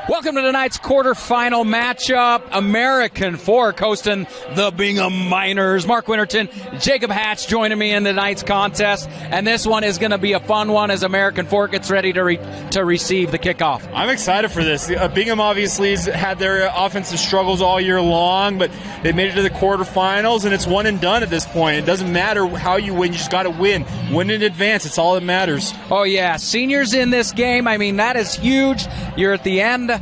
Welcome to tonight's quarterfinal matchup. American Fork hosting the Bingham Miners. Mark Winterton, Jacob Hatch joining me in tonight's contest. And this one is going to be a fun one as American Fork gets ready to receive the kickoff. I'm excited for this. Bingham obviously has had their offensive struggles all year long, but they made it to the quarterfinals, and it's one and done at this point. It doesn't matter how you win. You just got to win. Win in advance. It's all that matters. Oh, yeah. Seniors in this game. I mean, that is huge. You're at the end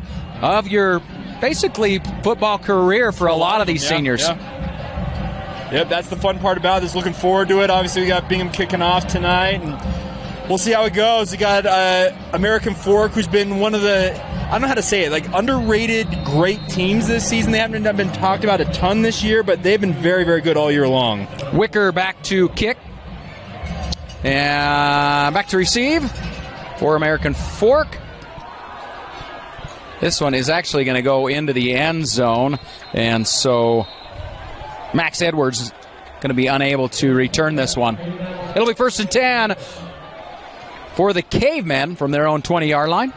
of your basically football career for a lot of these seniors. Yep, that's the fun part about this. Looking forward to it. Obviously, we got Bingham kicking off tonight, and we'll see how it goes. We got American Fork, who's been one of the, I don't know how to say it, like underrated great teams this season. They haven't been talked about a ton this year, but they've been very, very good all year long. Wicker back to kick. And back to receive for American Fork. This one is actually going to go into the end zone, and so Max Edwards is going to be unable to return this one. It'll be 1st and 10 for the Cavemen from their own 20-yard line.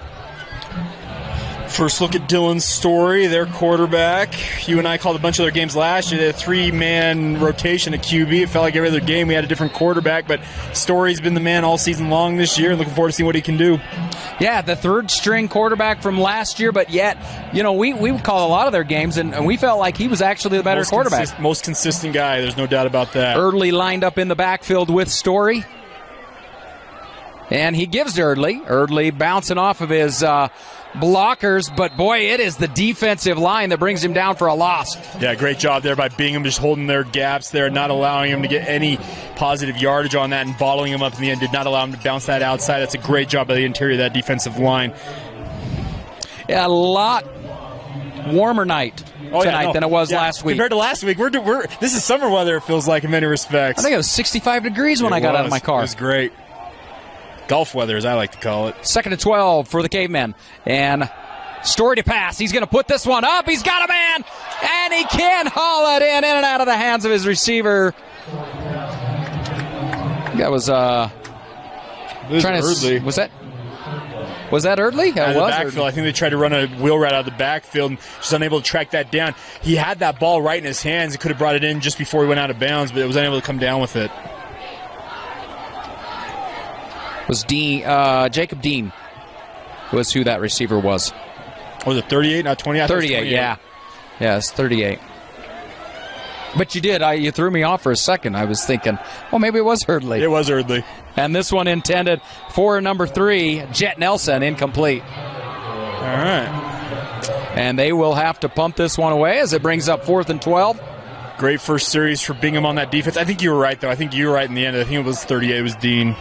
First look at Dylan's Story, their quarterback. You and I called a bunch of their games last year. They had a 3-man rotation at QB. It felt like every other game we had a different quarterback, but Story's been the man all season long this year, and looking forward to seeing what he can do. Yeah, the third-string quarterback from last year, but yet, you know, we would call a lot of their games, and we felt like he was actually the better quarterback. Most consistent guy, there's no doubt about that. Early lined up in the backfield with Story. And he gives to Erdley. Erdley bouncing off of his blockers, but boy, it is the defensive line that brings him down for a loss. Yeah, great job there by Bingham, just holding their gaps there, not allowing him to get any positive yardage on that and bottling him up in the end. Did not allow him to bounce that outside. That's a great job by the interior of that defensive line. Yeah, a lot warmer night tonight than it was last week. Compared to last week, this is summer weather, it feels like, in many respects. I think it was 65 degrees when I got out of my car. It was great. Golf weather, as I like to call it. 2nd and 12 for the Cavemen. And Story to pass. He's going to put this one up. He's got a man. And he can haul it in and out of the hands of his receiver. That was trying to Erdley. Was that Erdley? Out of the backfield. I think they tried to run a wheel route out of the backfield and just unable to track that down. He had that ball right in his hands. He could have brought it in just before he went out of bounds, but it was unable to come down with it. Was Jacob Dean was who that receiver was. Was it 38, not 20? 38, yeah. Yeah, it's 38. But you did. You threw me off for a second. I was thinking, well, maybe it was Erdley. It was Erdley. And this one intended for number 3, Jet Nelson, incomplete. All right. And they will have to pump this one away as it brings up 4th and 12. Great first series for Bingham on that defense. I think you were right, though. I think you were right in the end. I think it was 38. It was Dean.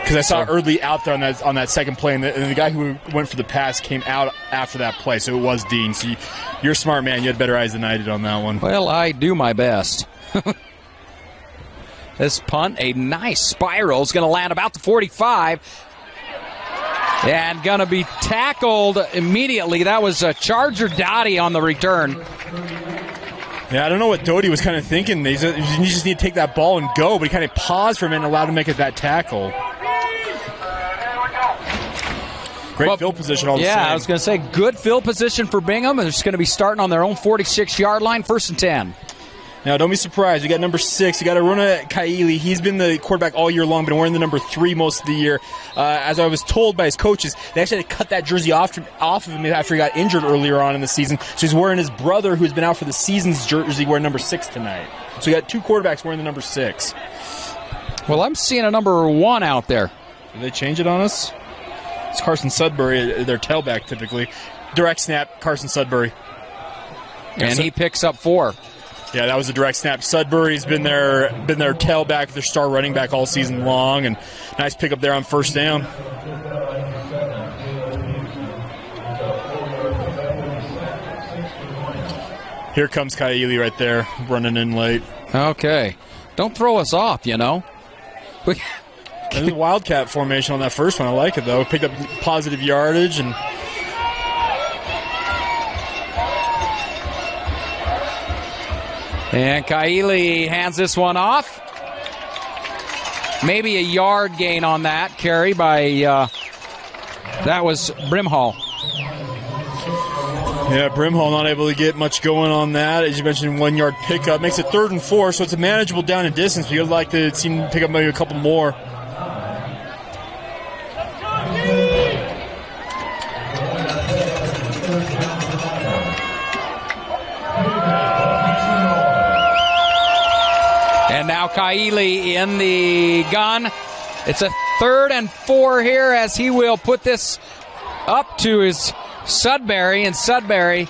Because I saw Erdley out there on that second play, and the guy who went for the pass came out after that play, so it was Dean. So you're a smart man. You had better eyes than I did on that one. Well, I do my best. This punt, a nice spiral, is going to land about the 45. And going to be tackled immediately. That was Charger Dottie on the return. Yeah, I don't know what Doty was kind of thinking. You just need to take that ball and go, but he kind of paused for a minute and allowed him to make it that tackle. Great field position all the same. Yeah, I was going to say, good field position for Bingham. They're just going to be starting on their own 46-yard line, 1st and 10. Now, don't be surprised. You got number 6. You got Aruna Kaili. He's been the quarterback all year long, been wearing the number 3 most of the year. As I was told by his coaches, they actually had to cut that jersey off of him after he got injured earlier on in the season. So he's wearing his brother, who's been out for the season's jersey, wearing number 6 tonight. So you got 2 quarterbacks wearing the number 6. Well, I'm seeing a number 1 out there. Did they change it on us? It's Carson Sudbury, their tailback typically. Direct snap, Carson Sudbury. And he picks up 4. Yeah, that was a direct snap. Sudbury's been their tailback, their star running back all season long, and nice pickup there on 1st down. Here comes Kaili right there, running in late. Okay. Don't throw us off, you know. There's a wildcat formation on that first one. I like it, though. Picked up positive yardage. And Kaili hands this one off. Maybe a yard gain on that carry by, that was Brimhall. Yeah, Brimhall not able to get much going on that. As you mentioned, 1 yard pickup. Makes it 3rd and 4, so it's a manageable down and distance, but you'd like to see him pick up maybe a couple more. And now Kaili in the gun. It's a 3rd and 4 here as he will put this up to his Sudbury, and Sudbury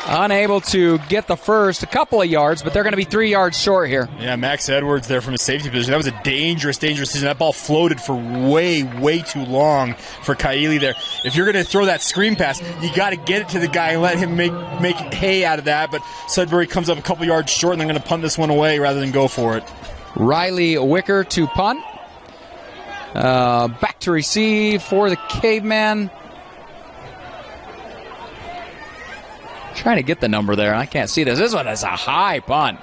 unable to get the first, a couple of yards, but they're going to be 3 yards short here. Yeah, Max Edwards there from a safety position. That was a dangerous decision. That ball floated for way too long for Kaili there. If you're going to throw that screen pass, you got to get it to the guy and let him make hay out of that, but Sudbury comes up a couple yards short, and they're going to punt this one away rather than go for it. Riley Wicker to punt. Back to receive for the Cavemen. Trying to get the number there. I can't see this. This one is a high punt.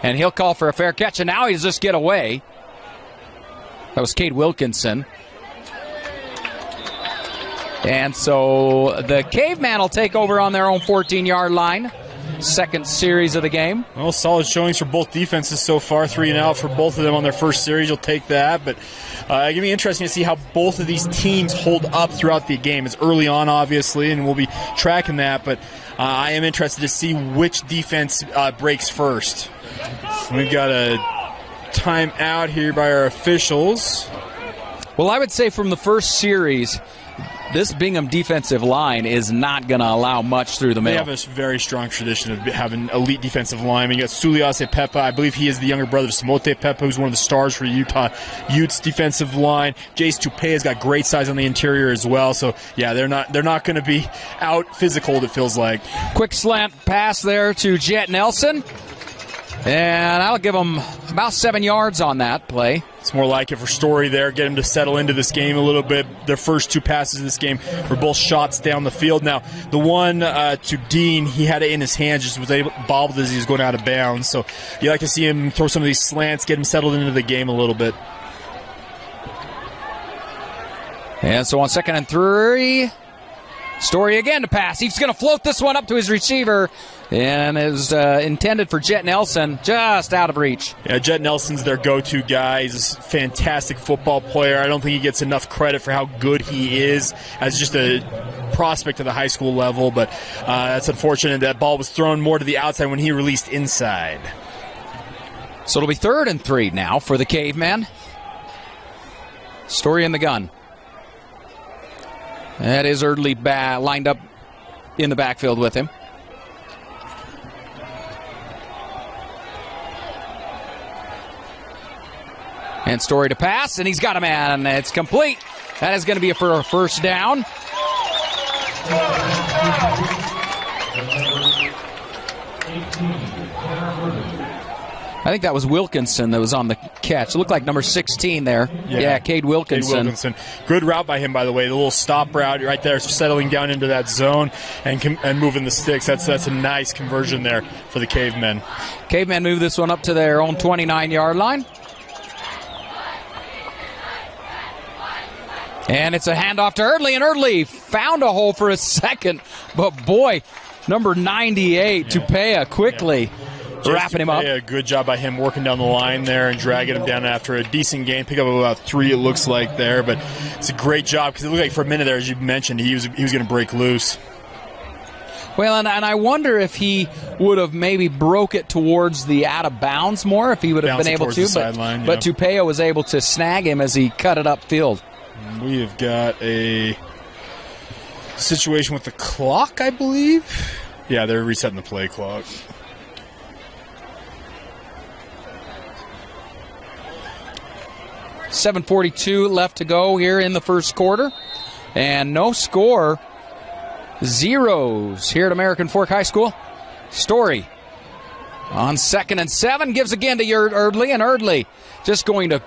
And he'll call for a fair catch, and now he's just get away. That was Cade Wilkinson. And so the Caveman will take over on their own 14-yard line. Second series of the game. Well, solid showings for both defenses so far. 3 and out for both of them on their first series. You'll take that. But it's going to be interesting to see how both of these teams hold up throughout the game. It's early on, obviously, and we'll be tracking that. But I am interested to see which defense breaks first. We've got a timeout here by our officials. Well, I would say from the first series, this Bingham defensive line is not going to allow much through the middle. They have a very strong tradition of having elite defensive linemen. You got Suliase Pepa. I believe he is the younger brother of Samote Pepa, who's one of the stars for Utah Utes defensive line. Jace Tupea's got great size on the interior as well. So, yeah, they're not going to be out physical, it feels like. Quick slant pass there to Jet Nelson. And I'll give him about 7 yards on that play. It's more like it for Story there, get him to settle into this game a little bit. Their first 2 passes in this game were both shots down the field. Now, the one to Dean, he had it in his hands, just was able bobbled as he was going out of bounds. So you like to see him throw some of these slants, get him settled into the game a little bit. And so on 2nd and 3, Story again to pass. He's going to float this one up to his receiver. And it was intended for Jet Nelson, just out of reach. Yeah, Jet Nelson's their go-to guy. He's a fantastic football player. I don't think he gets enough credit for how good he is as just a prospect at the high school level, but that's unfortunate. That ball was thrown more to the outside when he released inside. So it'll be 3rd and 3 now for the Caveman. Story in the gun. That is Erdley lined up in the backfield with him. And Story to pass, and he's got a man. It's complete. That is going to be for a first down. I think that was Wilkinson that was on the catch. It looked like number 16 there. Yeah, Cade Wilkinson. Good route by him, by the way. The little stop route right there, settling down into that zone and moving the sticks. That's a nice conversion there for the Cavemen. Cavemen move this one up to their own 29-yard line. And it's a handoff to Erdley, and Erdley found a hole for a second. But, boy, number 98, Tupea, quickly wrapping him up. Yeah, good job by him working down the line there and dragging him down after a decent gain. Pick up about 3, it looks like, there. But it's a great job because it looked like for a minute there, as you mentioned, he was going to break loose. Well, and I wonder if he would have maybe broke it towards the out of bounds more, if he would have been able to. But Tupea was able to snag him as he cut it upfield. We have got a situation with the clock, I believe. Yeah, they're resetting the play clock. .742 left to go here in the first quarter. And no score. Zeros here at American Fork High School. Story on 2nd and 7. Gives again to Erdley, and Erdley just going to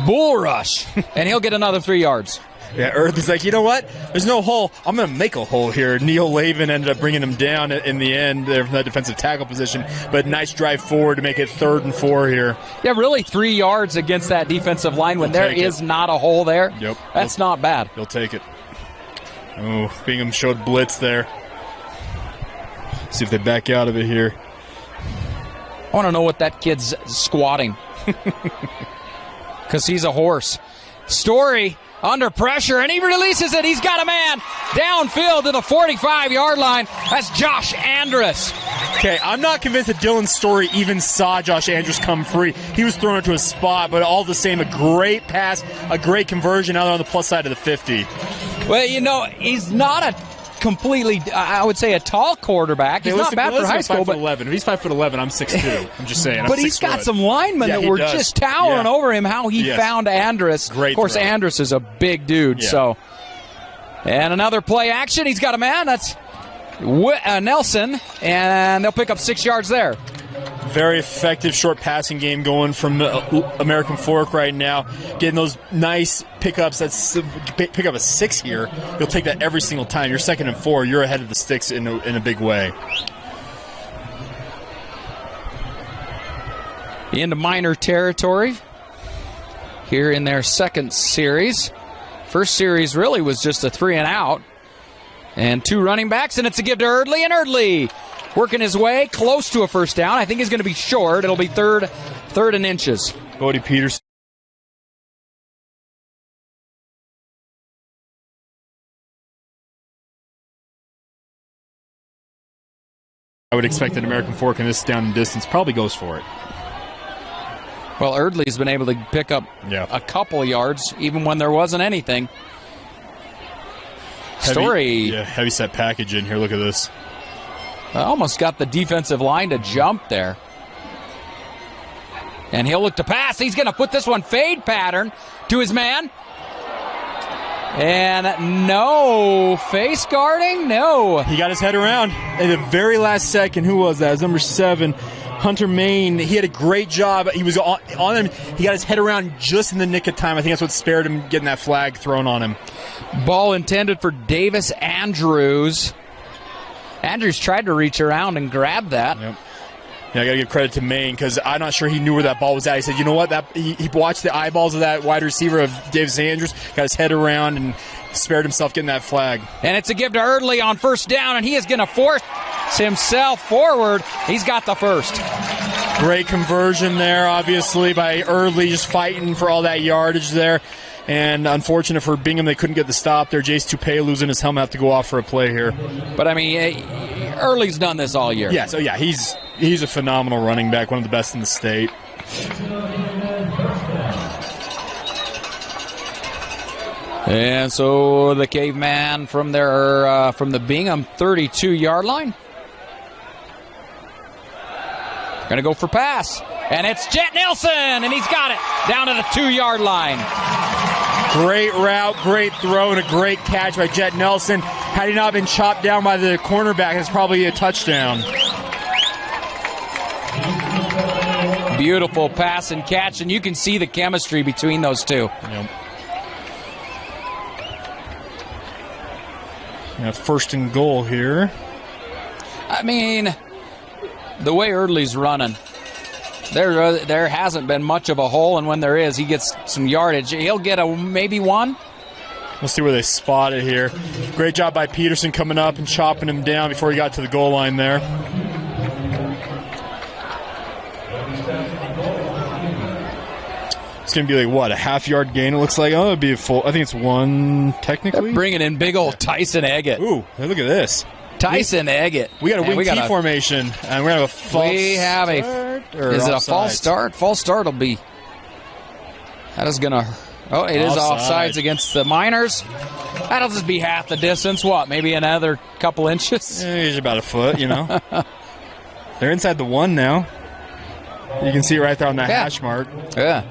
bull rush, and he'll get another 3 yards. Yeah, Erdley's like, you know what? There's no hole. I'm going to make a hole here. Neil Lavin ended up bringing him down in the end there from that defensive tackle position, but nice drive forward to make it 3rd and 4 here. Yeah, really 3 yards against that defensive line when there is not a hole there. Yep. That's not bad. He'll take it. Oh, Bingham showed blitz there. See if they back out of it here. I want to know what that kid's squatting. Because he's a horse. Story under pressure, and he releases it. He's got a man downfield to the 45-yard line. That's Josh Andrus. Okay, I'm not convinced that Dylan Story even saw Josh Andrus come free. He was thrown into a spot, but all the same, a great pass, a great conversion out on the plus side of the 50. Well, you know, he's not a completely, I would say, a tall quarterback. He's not bad for high school. But 5'11". If he's 5'11", I'm 6'2". I'm just saying. But he's got some linemen that were just towering over him. How he found Andrus. Great of course, throw. Andrus is a big dude. So, and another play action. He's got a man. That's Nelson, and they'll pick up 6 yards there. Very effective short passing game going from American Fork right now. Getting those nice pickups. Pick up a 6 here. You'll take that every single time. You're 2nd and 4. You're ahead of the sticks in a big way. Into Miner territory here in their second series. First series really was just a 3 and out. And 2 running backs, and it's a give to Erdley, and Erdley working his way close to a first down. I think he's going to be short. It'll be third and inches. Bodie Peterson. I would expect that American Fork in this down and distance probably goes for it. Well, Erdley's been able to pick up a couple yards, even when there wasn't anything. Heavy set package in here. Look at this. Almost got the defensive line to jump there. And he'll look to pass. He's going to put this one fade pattern to his man. And no face guarding. No. He got his head around at the very last second. Who was that? It was number 7. Hunter Main. He had a great job. He was on him. He got his head around just in the nick of time. I think that's what spared him getting that flag thrown on him. Ball intended for Davis Andrews. Andrews tried to reach around and grab that. Yep. Yeah, I got to give credit to Maine because I'm not sure he knew where that ball was at. He said, you know what? He watched the eyeballs of that wide receiver of Davis Andrews, got his head around, and spared himself getting that flag. And it's a give to Erdley on first down, and he is going to force himself forward. He's got the first. Great conversion there, obviously, by Erdley, just fighting for all that yardage there. And unfortunate for Bingham, they couldn't get the stop there. Jace Toupé losing his helmet, have to go off for a play here. But, I mean, Erdley's done this all year. Yeah, so, yeah, he's a phenomenal running back, one of the best in the state. And so the Caveman from the Bingham 32-yard line. Going to go for pass. And it's Jet Nelson, and he's got it down to the 2-yard line. Great route, great throw, and a great catch by Jet Nelson. Had he not been chopped down by the cornerback, it's probably a touchdown. Beautiful pass and catch, and you can see the chemistry between those two. Yep. Yeah, 1st and goal here. I mean, the way Erdley's running, there hasn't been much of a hole, and when there is, he gets some yardage. He'll get maybe one. We'll see where they spot it here. Great job by Peterson coming up and chopping him down before he got to the goal line there. It's going to be like, what, a half-yard gain it looks like? Oh, it'd be a full. I think it's 1 technically. They're bringing in big old Tyson Eggett. Ooh, hey, look at this. Tyson Eggett. We got a wing T formation, and we're going to have a false start. Is it a false start? False start will be. That is going to. Oh, it is offsides against the Miners. That'll just be half the distance. What, maybe another couple inches? Yeah, he's about a foot, you know. They're inside the 1 now. You can see it right there on that hash mark. Yeah.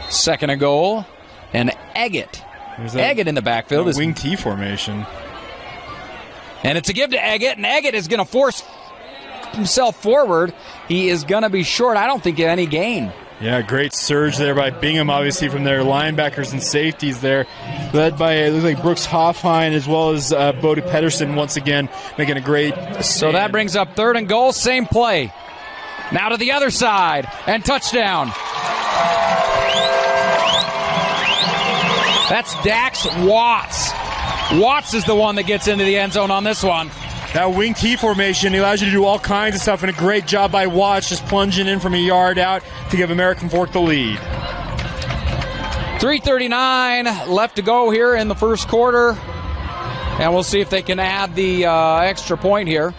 2nd and goal. And Eggett. Eggett in the backfield. Is wing T formation. And it's a give to Eggett, and Eggett is going to force himself forward. He is going to be short. I don't think any gain. Yeah, great surge there by Bingham, obviously, from their linebackers and safeties there. Led by, it looks like Brooks Hoffheim as well as Bodie Pedersen once again making a great stand. So that brings up 3rd and goal, same play. Now to the other side, and touchdown. That's Dax Watts. Watts is the one that gets into the end zone on this one. That wing T formation allows you to do all kinds of stuff, and a great job by Watts just plunging in from a yard out to give American Fork the lead. 3:39 left to go here in the first quarter, and we'll see if they can add the extra point here.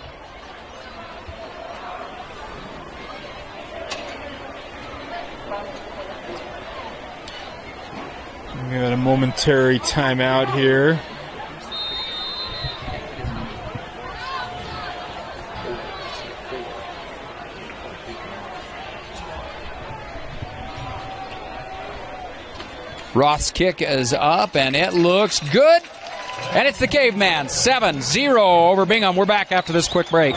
We got a momentary timeout here. Roth's kick is up, and it looks good. And it's the Caveman, 7-0 over Bingham. We're back after this quick break.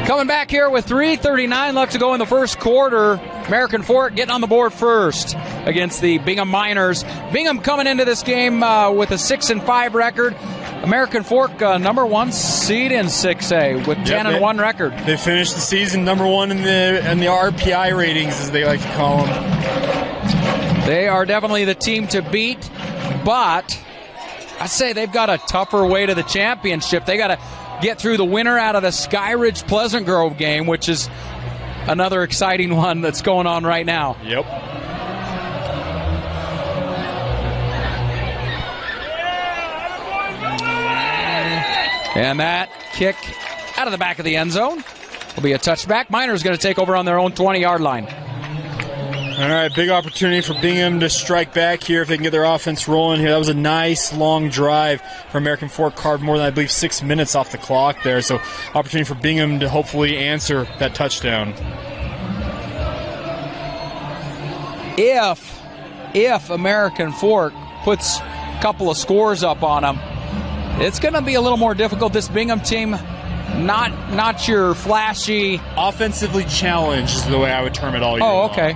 Coming back here with 3:39 left to go in the first quarter. American Fork getting on the board first against the Bingham Miners. Bingham coming into this game with a 6-5 record. American Fork number 1 seed in 6A with 10-1 record. They finished the season number 1 in the RPI ratings, as they like to call them. They are definitely the team to beat, but I say they've got a tougher way to the championship. They got to get through the winner out of the Skyridge Pleasant Grove game, which is another exciting one that's going on right now. Yep. And that kick out of the back of the end zone will be a touchback. Miners going to take over on their own 20-yard line. All right, big opportunity for Bingham to strike back here if they can get their offense rolling here. That was a nice long drive for American Fork, carved more than, I believe, 6 minutes off the clock there. So opportunity for Bingham to hopefully answer that touchdown. If American Fork puts a couple of scores up on them, it's going to be a little more difficult. This Bingham team, not your flashy. Offensively challenged is the way I would term it all year long. Okay.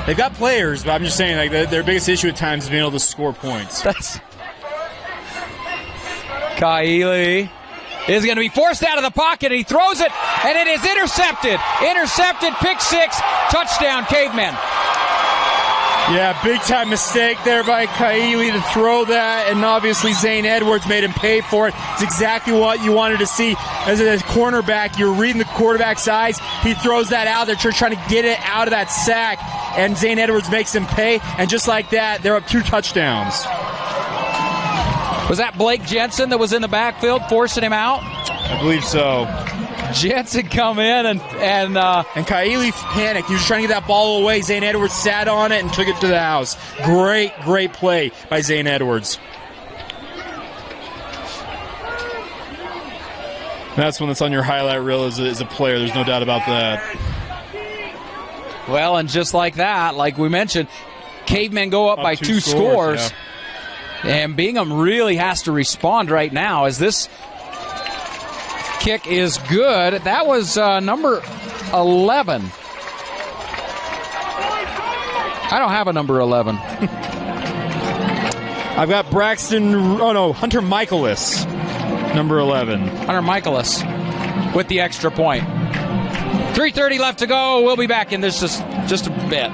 They've got players, but I'm just saying, like, their biggest issue at times is being able to score points. Kaili is going to be forced out of the pocket, and he throws it, and it is intercepted. Intercepted, pick 6, touchdown, Cavemen. Yeah, big-time mistake there by Kaili to throw that, and obviously Zane Edwards made him pay for it. It's exactly what you wanted to see. As a cornerback, you're reading the quarterback's eyes. He throws that out there, trying to get it out of that sack, and Zane Edwards makes him pay, and just like that, they're up 2 touchdowns. Was that Blake Jensen that was in the backfield forcing him out? I believe so. Jensen come in and Kaili panicked. He was trying to get that ball away. Zane Edwards sat on it and took it to the house. Great play by Zane Edwards. That's one that's on your highlight reel as a player. There's no doubt about that. Well, and just like that, like we mentioned, Cavemen go up by 2 scores. Yeah. And Bingham really has to respond right now as this kick is good. That was number 11. I don't have a number 11. I've got Hunter Michaelis, number 11. Hunter Michaelis with the extra point. 3:30 left to go. We'll be back in this just a bit.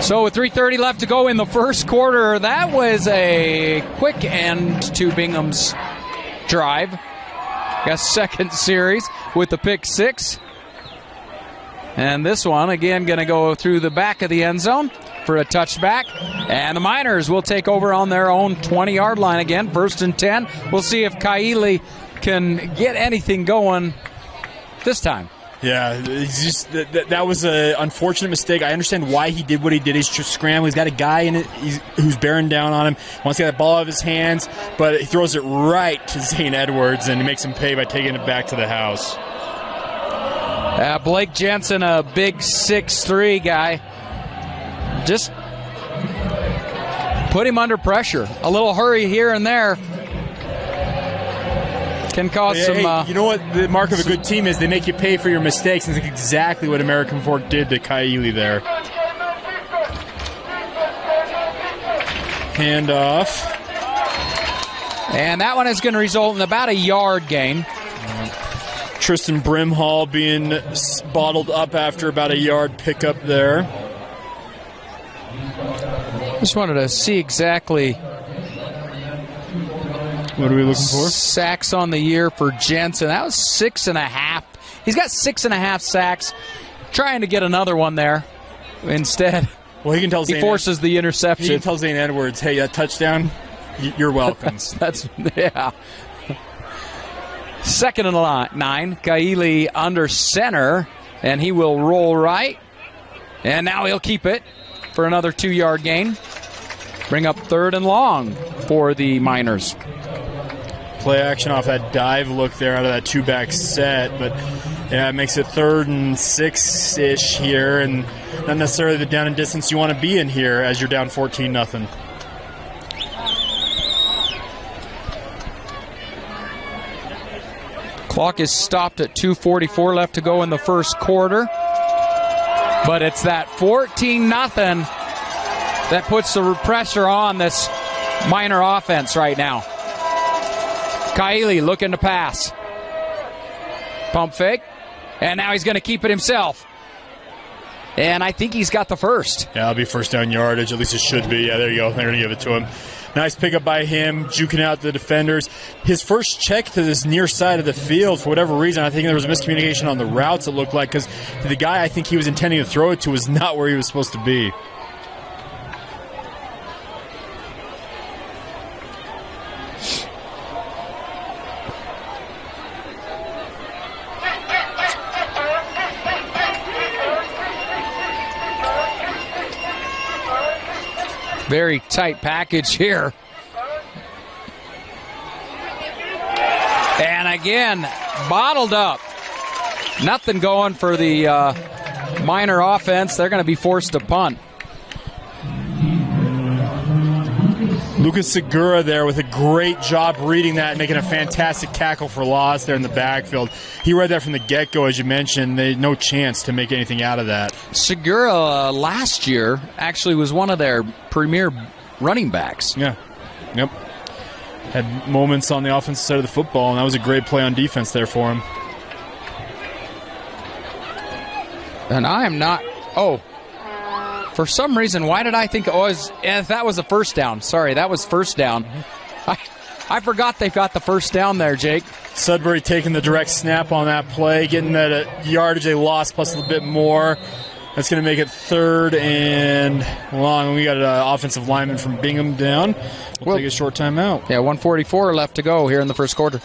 So with 3:30 left to go in the first quarter, that was a quick end to Bingham's drive. Got second series with the pick 6. And this one, again, going to go through the back of the end zone for a touchback. And the Miners will take over on their own 20-yard line again, 1st and 10. We'll see if Kaili can get anything going this time. Yeah, it's just that was an unfortunate mistake. I understand why he did what he did. He's just scrambling. He's got a guy in it who's bearing down on him. Wants to get that ball out of his hands, but he throws it right to Zane Edwards, and he makes him pay by taking it back to the house. Blake Jensen, a big 6'3" guy. Just put him under pressure. A little hurry here and there can cause some... you know what the mark of a good team is? They make you pay for your mistakes, and it's exactly what American Fork did to Kaili there. Handoff. And that one is going to result in about a yard gain. Tristan Brimhall being bottled up after about a yard pickup there. Just wanted to see exactly what are we looking for. Sacks on the year for Jensen. That was 6.5. He's got 6.5 sacks. Trying to get another one there. Instead, well, he can tell he forces the interception. He can tell Zane Edwards, hey, that touchdown, you're welcome. That's yeah. 2nd and 9. Kaili under center, and he will roll right. And now he'll keep it for another 2-yard gain. Bring up 3rd and long for the Miners. Play action off that dive look there out of that 2-back set, but yeah, it makes it 3rd and 6-ish here, and not necessarily the down and distance you want to be in here as you're down 14-0. Clock is stopped at 2:44 left to go in the first quarter. But it's that 14-0 that puts the pressure on this Miner offense right now. Kaili looking to pass. Pump fake. And now he's going to keep it himself. And I think he's got the first. Yeah, it'll be first down yardage. At least it should be. Yeah, there you go. They're going to give it to him. Nice pickup by him, juking out the defenders. His first check to this near side of the field, for whatever reason, I think there was a miscommunication on the routes, it looked like, because the guy I think he was intending to throw it to was not where he was supposed to be. Very tight package here. And again, bottled up. Nothing going for the Miner offense. They're going to be forced to punt. Lucas Segura there with a great job reading that and making a fantastic tackle for loss there in the backfield. He read that from the get-go, as you mentioned. They had no chance to make anything out of that. Segura last year actually was one of their premier running backs. Yeah. Yep. Had moments on the offensive side of the football, and that was a great play on defense there for him. And I am not... Oh. For some reason, why did I think it was... that was a first down. Sorry, that was first down. I forgot they've got the first down there, Jake. Sudbury taking the direct snap on that play, getting that yardage they lost plus a little bit more. That's going to make it 3rd and long. We got an offensive lineman from Bingham down. We'll take a short timeout. Yeah, 1:44 left to go here in the first quarter.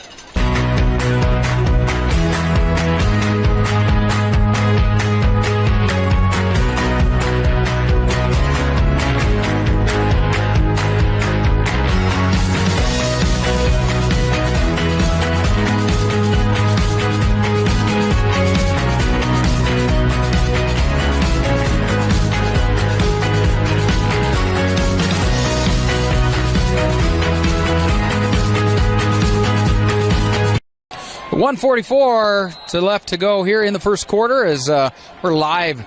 .144 to left to go here in the first quarter as we're live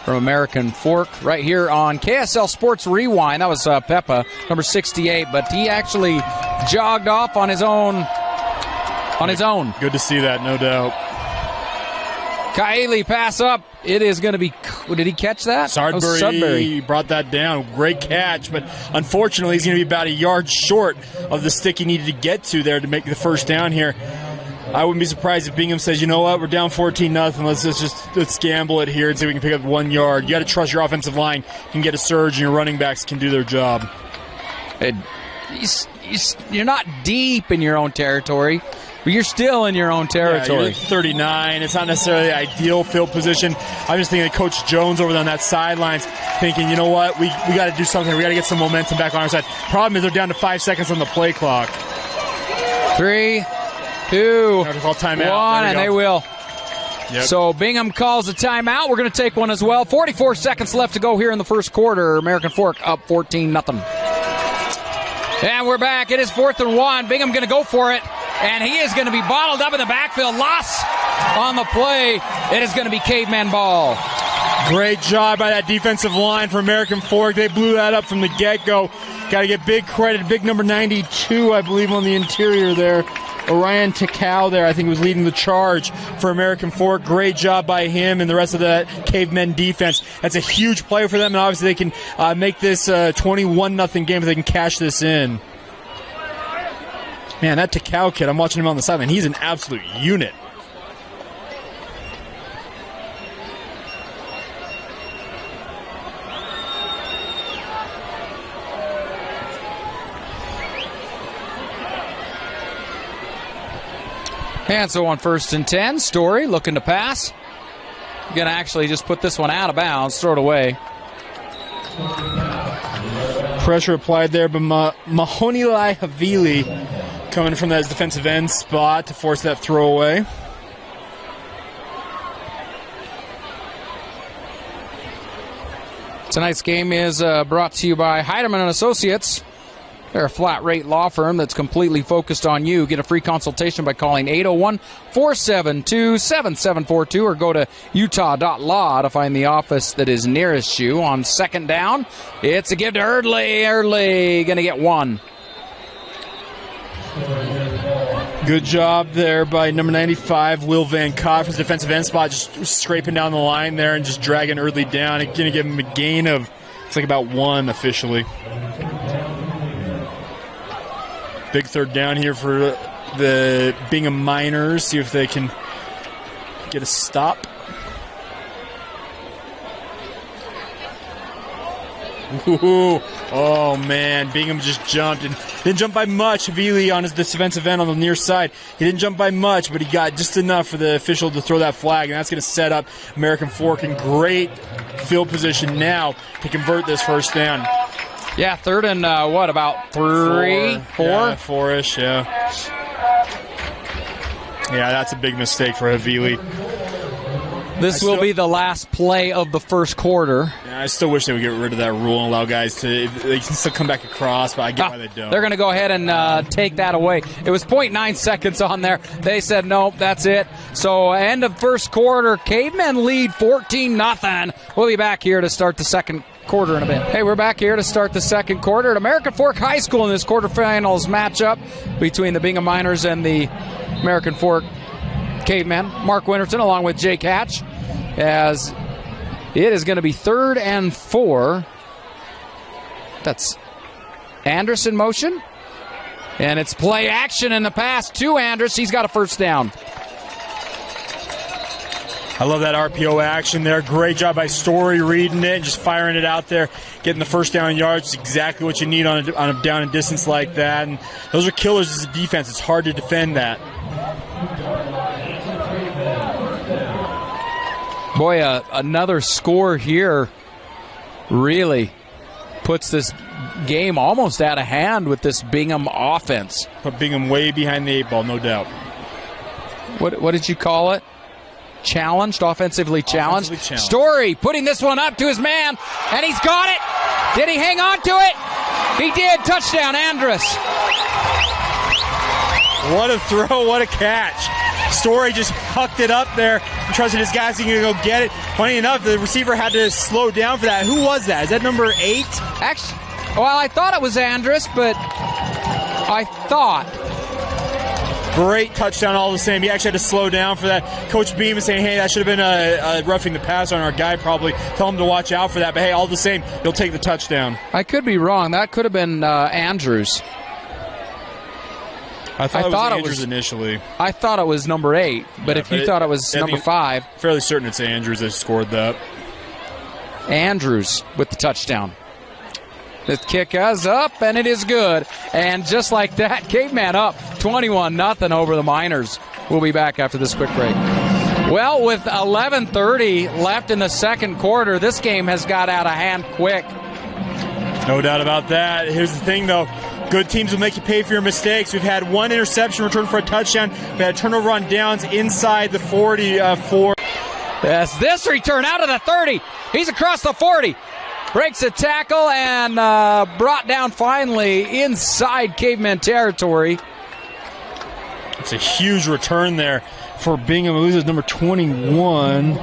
from American Fork right here on KSL Sports Rewind. That was Peppa, number 68, but he actually jogged off on his own. Good to see that, no doubt. Kaili pass up. It is going to be... Did he catch that? Sudbury brought that down. Great catch, but unfortunately he's going to be about a yard short of the stick he needed to get to there to make the first down here. I wouldn't be surprised if Bingham says, you know what, we're down 14-0. Let's gamble it here and see if we can pick up 1 yard. You got to trust your offensive line can get a surge and your running backs can do their job. You're not deep in your own territory. But you're still in your own territory. Yeah, you're 39. It's not necessarily the ideal field position. I'm just thinking of Coach Jones over on that sidelines thinking, you know what, we got to do something. We got to get some momentum back on our side. Problem is they're down to 5 seconds on the play clock. 3, 2, call timeout. 1, and they will. Yep. So Bingham calls a timeout. We're going to take one as well. 44 seconds left to go here in the first quarter. American Fork up 14-0. And we're back. It is 4th and 1. Bingham going to go for it. And he is going to be bottled up in the backfield. Loss on the play. It is going to be Caveman ball. Great job by that defensive line for American Fork. They blew that up from the get-go. Got to get big credit. Big number 92, I believe, on the interior there. Orion Takao there, I think, was leading the charge for American Fork. Great job by him and the rest of the Cavemen defense. That's a huge play for them, and obviously they can make this 21-0 game if they can cash this in. Man, that Takao kid, I'm watching him on the sideline. He's an absolute unit. And so on 1st and 10, Story looking to pass. Going to actually just put this one out of bounds, throw it away. Pressure applied there, but Mahonilai Havili coming from that defensive end spot to force that throwaway. Tonight's game is brought to you by Heidemann & Associates. They're a flat-rate law firm that's completely focused on you. Get a free consultation by calling 801-472-7742 or go to utah.law to find the office that is nearest you. On 2nd down, it's a give to Erdley. Erdley going to get 1. Good job there by number 95, Will Van Cott, from his defensive end spot, just scraping down the line there and just dragging Erdley down. It's going to give him a gain of, it's like about 1 officially. Big 3rd down here for the Bingham Miners. See if they can get a stop. Ooh. Oh, man. Bingham just jumped and didn't jump by much. Havili on his defensive end on the near side. He didn't jump by much, but he got just enough for the official to throw that flag, and that's going to set up American Fork in great field position now to convert this 1st down. Yeah, 3rd and about 3? 4? Yeah, 4-ish, yeah. Yeah, that's a big mistake for Havili. This will be the last play of the first quarter. Yeah, I still wish they would get rid of that rule and allow guys to, they can still come back across, but I get why they don't. They're going to go ahead and take that away. It was 0.9 seconds on there. They said, nope, that's it. So end of first quarter, Cavemen lead 14-0. We'll be back here to start the second quarter in a bit. Hey, we're back here to start the second quarter at American Fork High School in this quarterfinals matchup between the Bingham Miners and the American Fork Cavemen. Mark Winterton along with Jake Hatch, as it is going to be 3rd and 4. That's Andrus in motion, and it's play action in the pass to Andrus. He's got a 1st down. I love that RPO action there. Great job by Story reading it and just firing it out there, getting the 1st down yards. It's exactly what you need on a down and distance like that. And those are killers as a defense. It's hard to defend that. Boy, another score here really puts this game almost out of hand with this Bingham offense. Put Bingham way behind the 8 ball, no doubt. What did you call it? Challenged, offensively challenged. Story putting this one up to his man, and he's got it. Did he hang on to it? He did. Touchdown, Andrus. What a throw, what a catch. Story just hucked it up there and trusted his guys he can go get it. Funny enough, the receiver had to slow down for that. Who was that? Is that number 8? Actually, well, I thought it was Andrus, but I thought. Great touchdown all the same. He actually had to slow down for that. Coach Beam is saying, hey, that should have been a roughing the pass on our guy probably. Tell him to watch out for that. But, hey, all the same, he'll take the touchdown. I could be wrong. That could have been Andrews. I thought it was Andrews initially. I thought it was number 8, but if you thought it was number 5. Fairly certain it's Andrews that scored that. Andrews with the touchdown. The kick is up, and it is good. And just like that, Caveman up 21-0 over the Miners. We'll be back after this quick break. Well, with 11:30 left in the second quarter, this game has got out of hand quick. No doubt about that. Here's the thing, though. Good teams will make you pay for your mistakes. We've had one interception return for a touchdown. We had a turnover on downs inside the 44. Yes, this return out of the 30. He's across the 40. Breaks a tackle and brought down finally inside Caveman territory. It's a huge return there for Bingham. It loses number 21.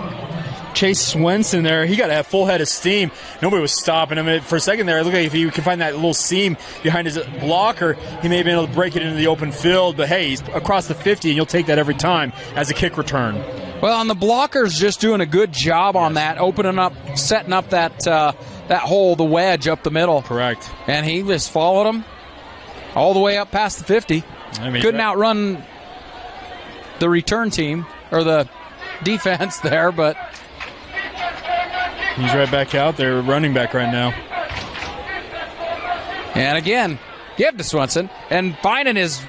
Chase Swenson there. He got to have full head of steam. Nobody was stopping him. For a second there, it looked like if he could find that little seam behind his blocker, he may have been able to break it into the open field. But hey, he's across the 50, and you'll take that every time as a kick return. Well, and the blocker's just doing a good job on that, opening up, setting up that hole, the wedge up the middle. Correct. And he just followed him all the way up past the 50. Couldn't outrun the return team or the defense there, but he's right back out there, running back right now. And again, give to Swenson and finding his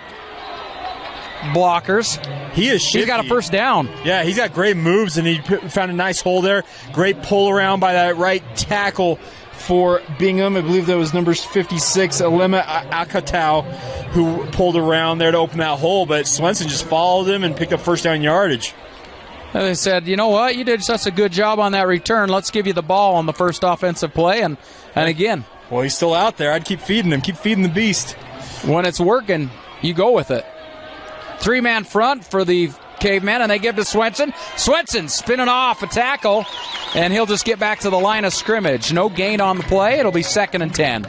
blockers. He is shifty. He's got a first down. Yeah, he's got great moves, and he found a nice hole there. Great pull around by that right tackle for Bingham. I believe that was number 56, Alema Akatau, who pulled around there to open that hole, but Swenson just followed him and picked up first down yardage. And they said, you know what, you did such a good job on that return. Let's give you the ball on the first offensive play. And again. Well, he's still out there. I'd keep feeding him. Keep feeding the beast. When it's working, you go with it. Three-man front for the Cavemen, and they give to Swenson. Swenson spinning off a tackle, and he'll just get back to the line of scrimmage. No gain on the play. It'll be 2nd and 10.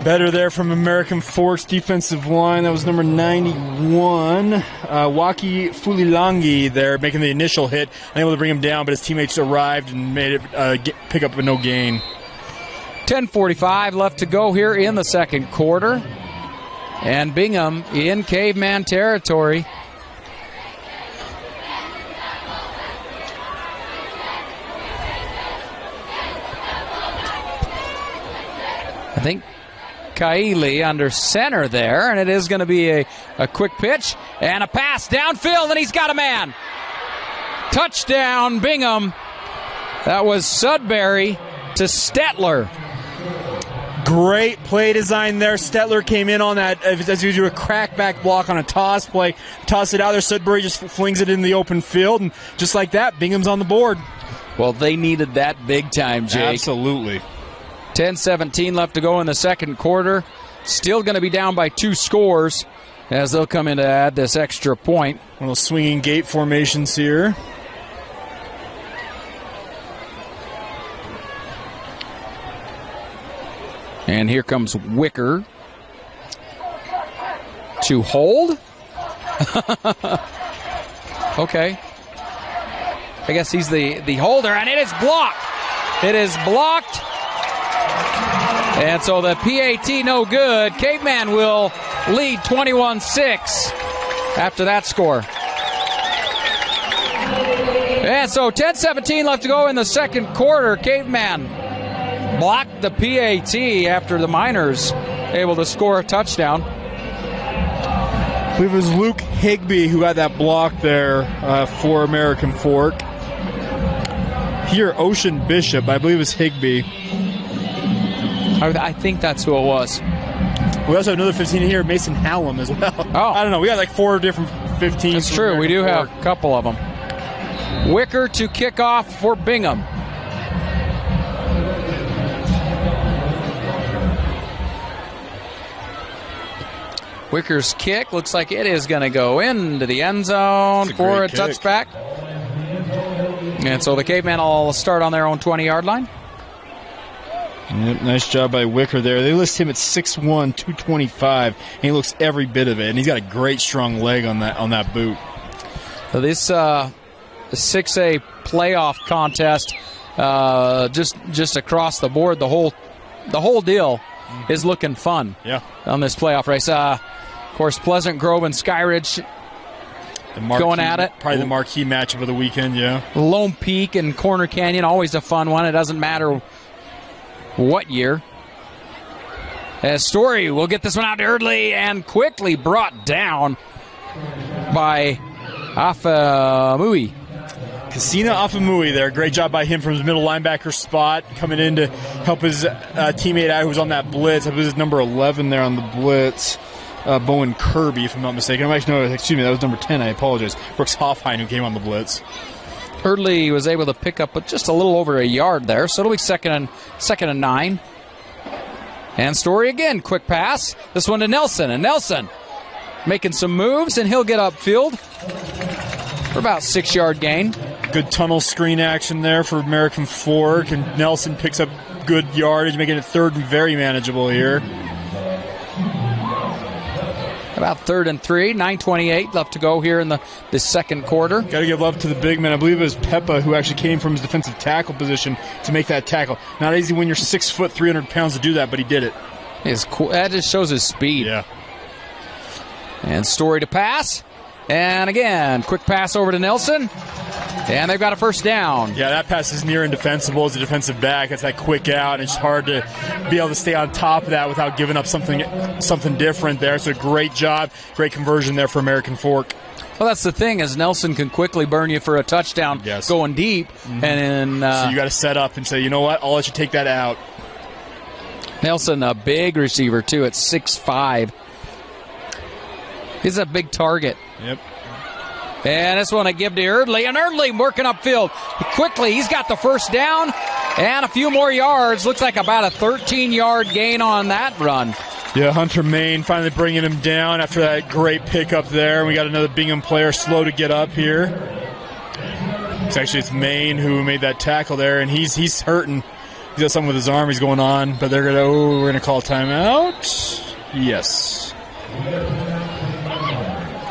Better there from American Fork's defensive line. That was number 91. Waki Fulilangi there making the initial hit. Unable to bring him down, but his teammates arrived and made it pick up with no gain. 10:45 left to go here in the second quarter. And Bingham in Caveman territory. I think Kaili under center there, and it is going to be a quick pitch and a pass downfield, and he's got a man. Touchdown, Bingham. That was Sudbury to Stetler. Great play design there. Stetler came in on that as he do a crackback block on a toss play. Toss it out there. Sudbury just flings it in the open field, and just like that, Bingham's on the board. Well, they needed that big time, Jake. Absolutely. 10:17 left to go in the second quarter. Still going to be down by 2 scores as they'll come in to add this extra point. Little swinging gate formations here. And here comes Wicker to hold. Okay. I guess he's the holder, and it is blocked. It is blocked. And so the PAT no good. Caveman will lead 21-6 after that score. And so 10:17 left to go in the second quarter. Caveman blocked the PAT after the Miners able to score a touchdown. I believe it was Luke Higbee who had that block there for American Fork. Here, Ocean Bishop, I believe it was Higbee. I think that's who it was. We also have another 15 here, Mason Hallam as well. Oh. I don't know. We got like 4 different 15s. That's true. We do have a couple of them. Wicker to kick off for Bingham. Wicker's kick looks like it is going to go into the end zone for a touchback. And so the Cavemen will start on their own 20-yard line. Yep, nice job by Wicker there. They list him at 6'1", 225, and he looks every bit of it. And he's got a great strong leg on that boot. So this 6A playoff contest, just across the board, the whole deal is looking fun. Yeah. On this playoff race. Of course, Pleasant Grove and Skyridge going at it. Probably the marquee matchup of the weekend. Yeah. Lone Peak and Corner Canyon, always a fun one. It doesn't matter what year. As Story will get this one out to Erdley and quickly brought down by Afamui. Kasina Afamui there. Great job by him from his middle linebacker spot, coming in to help his teammate out who was on that blitz. I believe it's number 11 there on the blitz. Bowen Kirby, if I'm not mistaken. Excuse me, that was number 10. I apologize. Brooks Hoffheim, who came on the blitz. Erdley was able to pick up just a little over a yard there, so it'll be second and 9. And Story again, quick pass. This one to Nelson, and Nelson making some moves, and he'll get upfield for about 6-yard gain. Good tunnel screen action there for American Fork, and Nelson picks up good yardage, making it third and very manageable here. About 3rd and 3, 9:28 left to go here in the second quarter. Got to give love to the big man. I believe it was Peppa who actually came from his defensive tackle position to make that tackle. Not easy when you're 6 foot, 300 pounds to do that, but he did it. That just shows his speed. Yeah. And Story to pass. And again, quick pass over to Nelson. And they've got a first down. Yeah, that pass is near indefensible as a defensive back. It's that quick out, and it's hard to be able to stay on top of that without giving up something different there. So great job, great conversion there for American Fork. Well, that's the thing, is Nelson can quickly burn you for a touchdown going deep. Mm-hmm. And then, so you got to set up and say, you know what, I'll let you take that out. Nelson, a big receiver, too, at 6'5". He's a big target. Yep. And this one I give to Erdley, and Erdley working upfield quickly. He's got the first down and a few more yards. Looks like about a 13-yard gain on that run. Yeah, Hunter Main finally bringing him down after that great pickup there. We got another Bingham player slow to get up here. It's Main who made that tackle there, and he's hurting. He's got something with his arm he's going on, but we're gonna call timeout. Yes.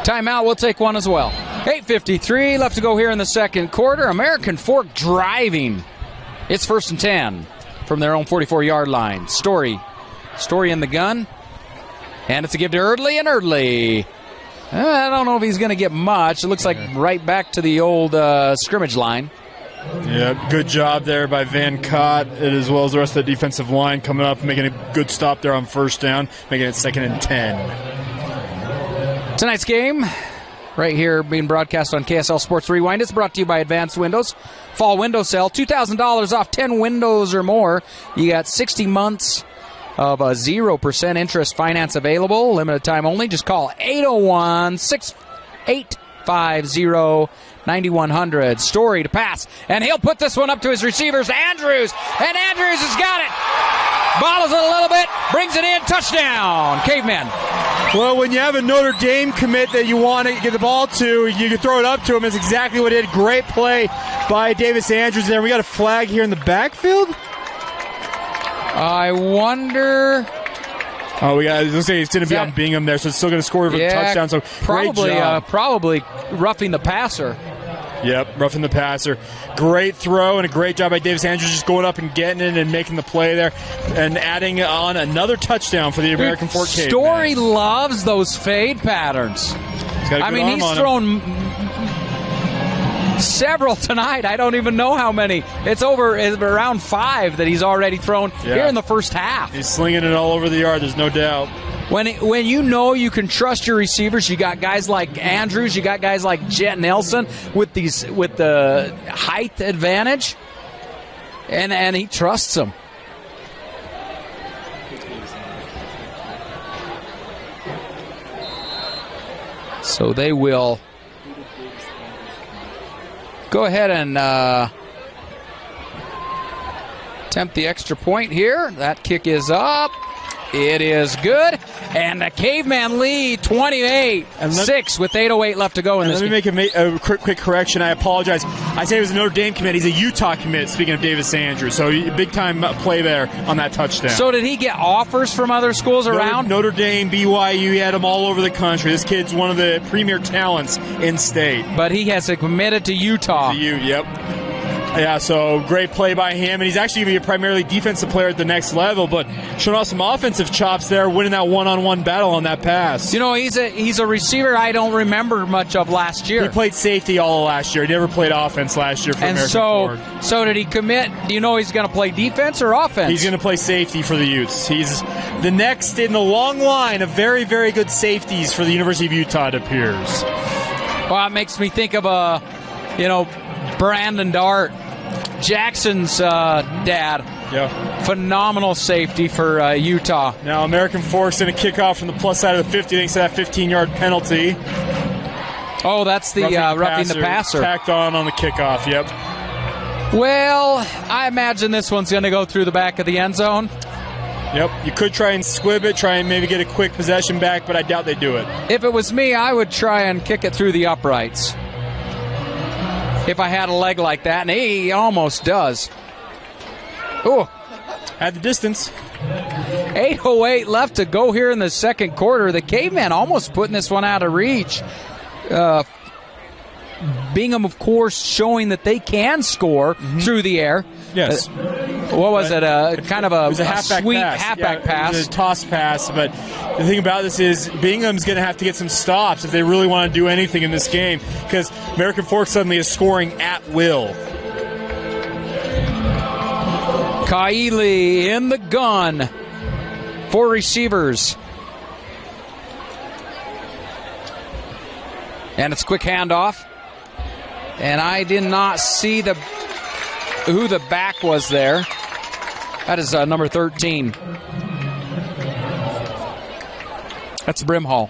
Timeout, we'll take one as well. 8:53 left to go here in the second quarter. American Fork driving. It's 1st and 10 from their own 44-yard line. Story in the gun. And it's a give to Erdley, and Erdley. I don't know if he's going to get much. It looks like right back to the old scrimmage line. Yeah, good job there by Van Cott, as well as the rest of the defensive line coming up, making a good stop there on first down, making it 2nd and 10. Tonight's game, right here, being broadcast on KSL Sports Rewind. It's brought to you by Advanced Windows. Fall window sale, $2,000 off 10 windows or more. You got 60 months of a 0% interest finance available. Limited time only. Just call 801-6850-9100. Story to pass. And he'll put this one up to his receivers, Andrews. And Andrews has got it. Bottles it a little bit. Brings it in. Touchdown. Cavemen. Well, when you have a Notre Dame commit that you want to get the ball to, you can throw it up to him. That's exactly what he did. Great play by Davis Andrews there. We got a flag here in the backfield. I wonder. Oh, it looks like it's going to be on Bingham there, so it's still going to score for a touchdown. So probably roughing the passer. Yep, roughing the passer. Great throw and a great job by Davis Andrews, just going up and getting it and making the play there and adding on another touchdown for the American Fork Cavemen. Story loves those fade patterns. He's thrown several tonight. I don't even know how many. It's around 5 that he's already thrown here in the first half. He's slinging it all over the yard, there's no doubt. When you know you can trust your receivers, you got guys like Andrews, you got guys like Jet Nelson with the height advantage, and he trusts them. So they will go ahead and attempt the extra point here. That kick is up. It is good. And the Caveman lead 28-6 with 8:08 left to go in this game. Let me make a quick correction. I apologize. I say it was a Notre Dame commit. He's a Utah commit, speaking of Davis Andrews. So big-time play there on that touchdown. So did he get offers from other schools around? Notre Dame, BYU, he had them all over the country. This kid's one of the premier talents in state. But he has committed to Utah. Yep. Yeah, so great play by him, and he's actually going to be a primarily defensive player at the next level, but showing off some offensive chops there, winning that one-on-one battle on that pass. You know, he's a receiver I don't remember much of last year. He played safety all of last year. He never played offense last year for American Fork. So did he commit? Do you know he's going to play defense or offense? He's going to play safety for the Utes. He's the next in the long line of very, very good safeties for the University of Utah, it appears. Well, it makes me think of Brandon Dart, Jackson's dad. Yeah. Phenomenal safety for Utah. Now American Fork's going to kick off from the plus side of the 50 thanks to that 15-yard penalty. Oh, that's the roughing the passer. Tacked on the kickoff, yep. Well, I imagine this one's going to go through the back of the end zone. Yep, you could try and squib it, try and maybe get a quick possession back, but I doubt they do it. If it was me, I would try and kick it through the uprights. If I had a leg like that, and he almost does. Oh, at the distance. 8:08 left to go here in the second quarter. The Cavemen almost putting this one out of reach. Bingham, of course, showing that they can score through the air. Yes. What was it? Kind of a sweet halfback pass. It was a toss pass, but the thing about this is Bingham's going to have to get some stops if they really want to do anything in this game, because American Fork suddenly is scoring at will. Kaili in the gun. 4 receivers. And it's quick handoff. And I did not see who the back was there. That is number 13. That's Brimhall.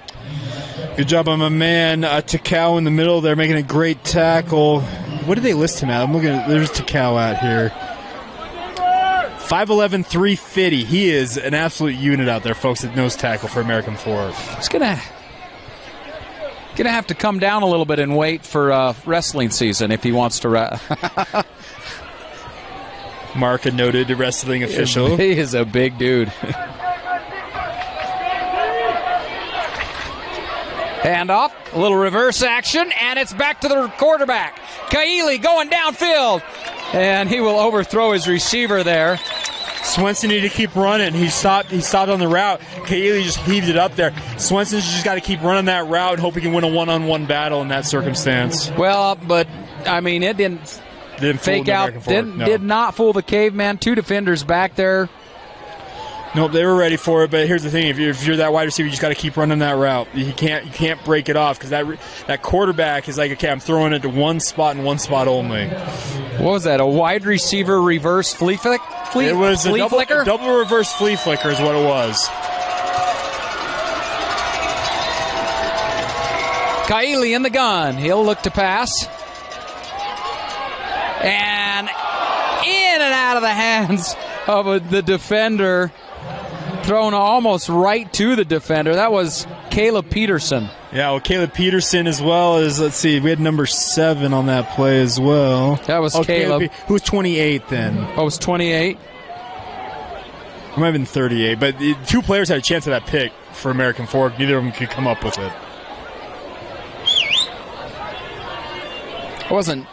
Good job on my man, Takao in the middle there, making a great tackle. What did they list him at? I'm looking at, there's Takao at here. 5'11", 350. He is an absolute unit out there, folks, at nose tackle for American Fork. He's gonna have to come down a little bit and wait for wrestling season if he wants to. Mark, a noted wrestling official. He is a big dude. Handoff, a little reverse action, and it's back to the quarterback. Kaili going downfield, and he will overthrow his receiver there. Swenson needed to keep running. He stopped on the route. Kaili just heaved it up there. Swenson's just got to keep running that route and hope he can win a one-on-one battle in that circumstance. Well, but, I mean, it didn't fake out. Did not fool the Caveman. 2 defenders back there. Nope, they were ready for it, but here's the thing. If you're that wide receiver, you just got to keep running that route. You can't break it off, because that quarterback is like, okay, I'm throwing it to one spot and one spot only. What was that, a wide receiver reverse flea flick? It was a double reverse flea flicker is what it was. Kaili in the gun. He'll look to pass. And in and out of the hands of the defender. Thrown almost right to the defender. That was Caleb Peterson. Yeah, well, Caleb Peterson as well as, let's see, we had number 7 on that play as well. That was Caleb. Who was 28 then? Oh, it was 28? It might have been 38, but the 2 players had a chance at that pick for American Fork. Neither of them could come up with it. It wasn't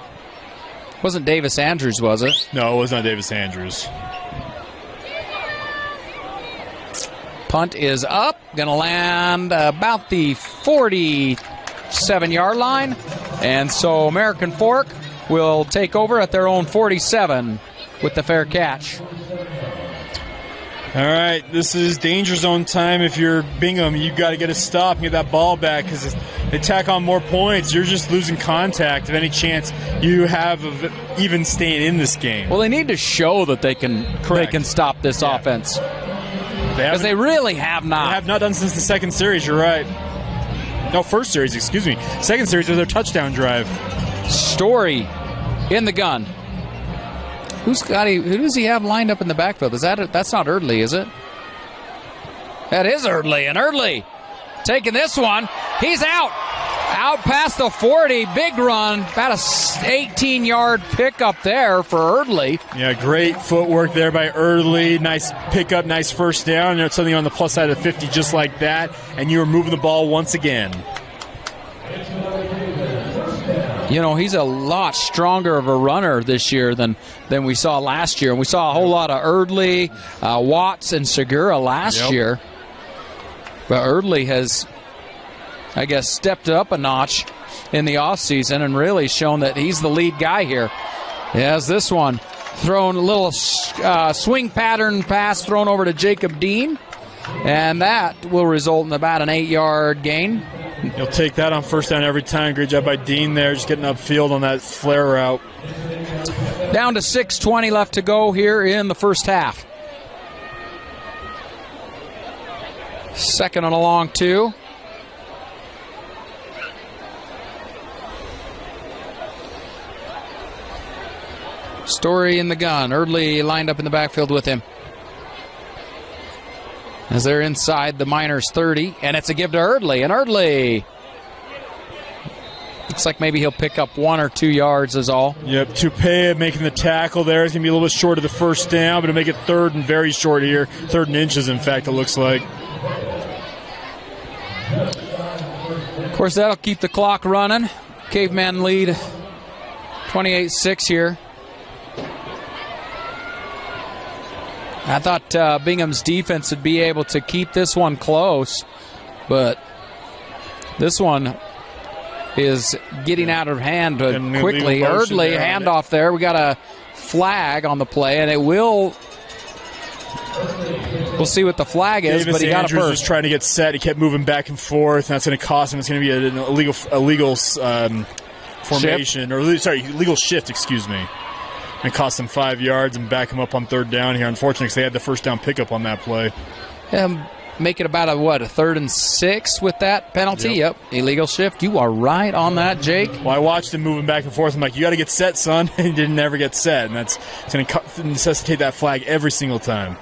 Davis Andrews, was it? No, it was not Davis Andrews. Punt is up. Going to land about the 47-yard line. And so American Fork will take over at their own 47 with the fair catch. All right, this is danger zone time. If you're Bingham, you got to get a stop and get that ball back, because they tack on more points. You're just losing contact of any chance you have of even staying in this game. Well, they need to show that they can stop this offense. Because they really have not. They have not done since the second series, you're right. No, first series, excuse me. Second series was their touchdown drive. Story in the gun. Who does he have lined up in the backfield? That's not Erdley, is it? That is Erdley, and Erdley taking this one. He's out past the 40. Big run. About a 18-yard pickup there for Erdley. Yeah, great footwork there by Erdley. Nice pickup, nice first down. It's something on the plus side of 50 just like that, and you were moving the ball once again. You know, he's a lot stronger of a runner this year than we saw last year. And we saw a whole lot of Erdley, Watts, and Segura last year. But Erdley has, I guess, stepped up a notch in the offseason and really shown that he's the lead guy here. He has this one thrown, a little swing pattern pass thrown over to Jacob Dean, and that will result in about an 8-yard gain. He'll take that on first down every time. Great job by Dean there, just getting upfield on that flare route. Down to 6:20 left to go here in the first half. Second and a long 2. Story in the gun. Erdley lined up in the backfield with him. As they're inside the Miners 30, and it's a give to Erdley. And Erdley looks like maybe he'll pick up 1 or 2 yards is all. Yep, Toupé making the tackle there. It's going to be a little bit short of the first down, but it'll make it third and very short here. 3rd and inches, in fact, it looks like. Of course, that'll keep the clock running. Caveman lead 28-6 here. I thought Bingham's defense would be able to keep this one close, but this one is getting out of hand quickly. Erdley, handoff there. We got a flag on the play, and it will. We'll see what the flag is, but he got Andrews it first. Was trying to get set. He kept moving back and forth, and that's going to cost him. It's going to be an illegal formation, illegal shift. Excuse me. And cost them 5 yards and back him up on 3rd down here, unfortunately, because they had the first down pickup on that play. Make it about a 3rd and 6 with that penalty? Yep. Illegal shift. You are right on that, Jake. Well, I watched him moving back and forth. I'm like, you got to get set, son. And he didn't ever get set, and it's going to necessitate that flag every single time.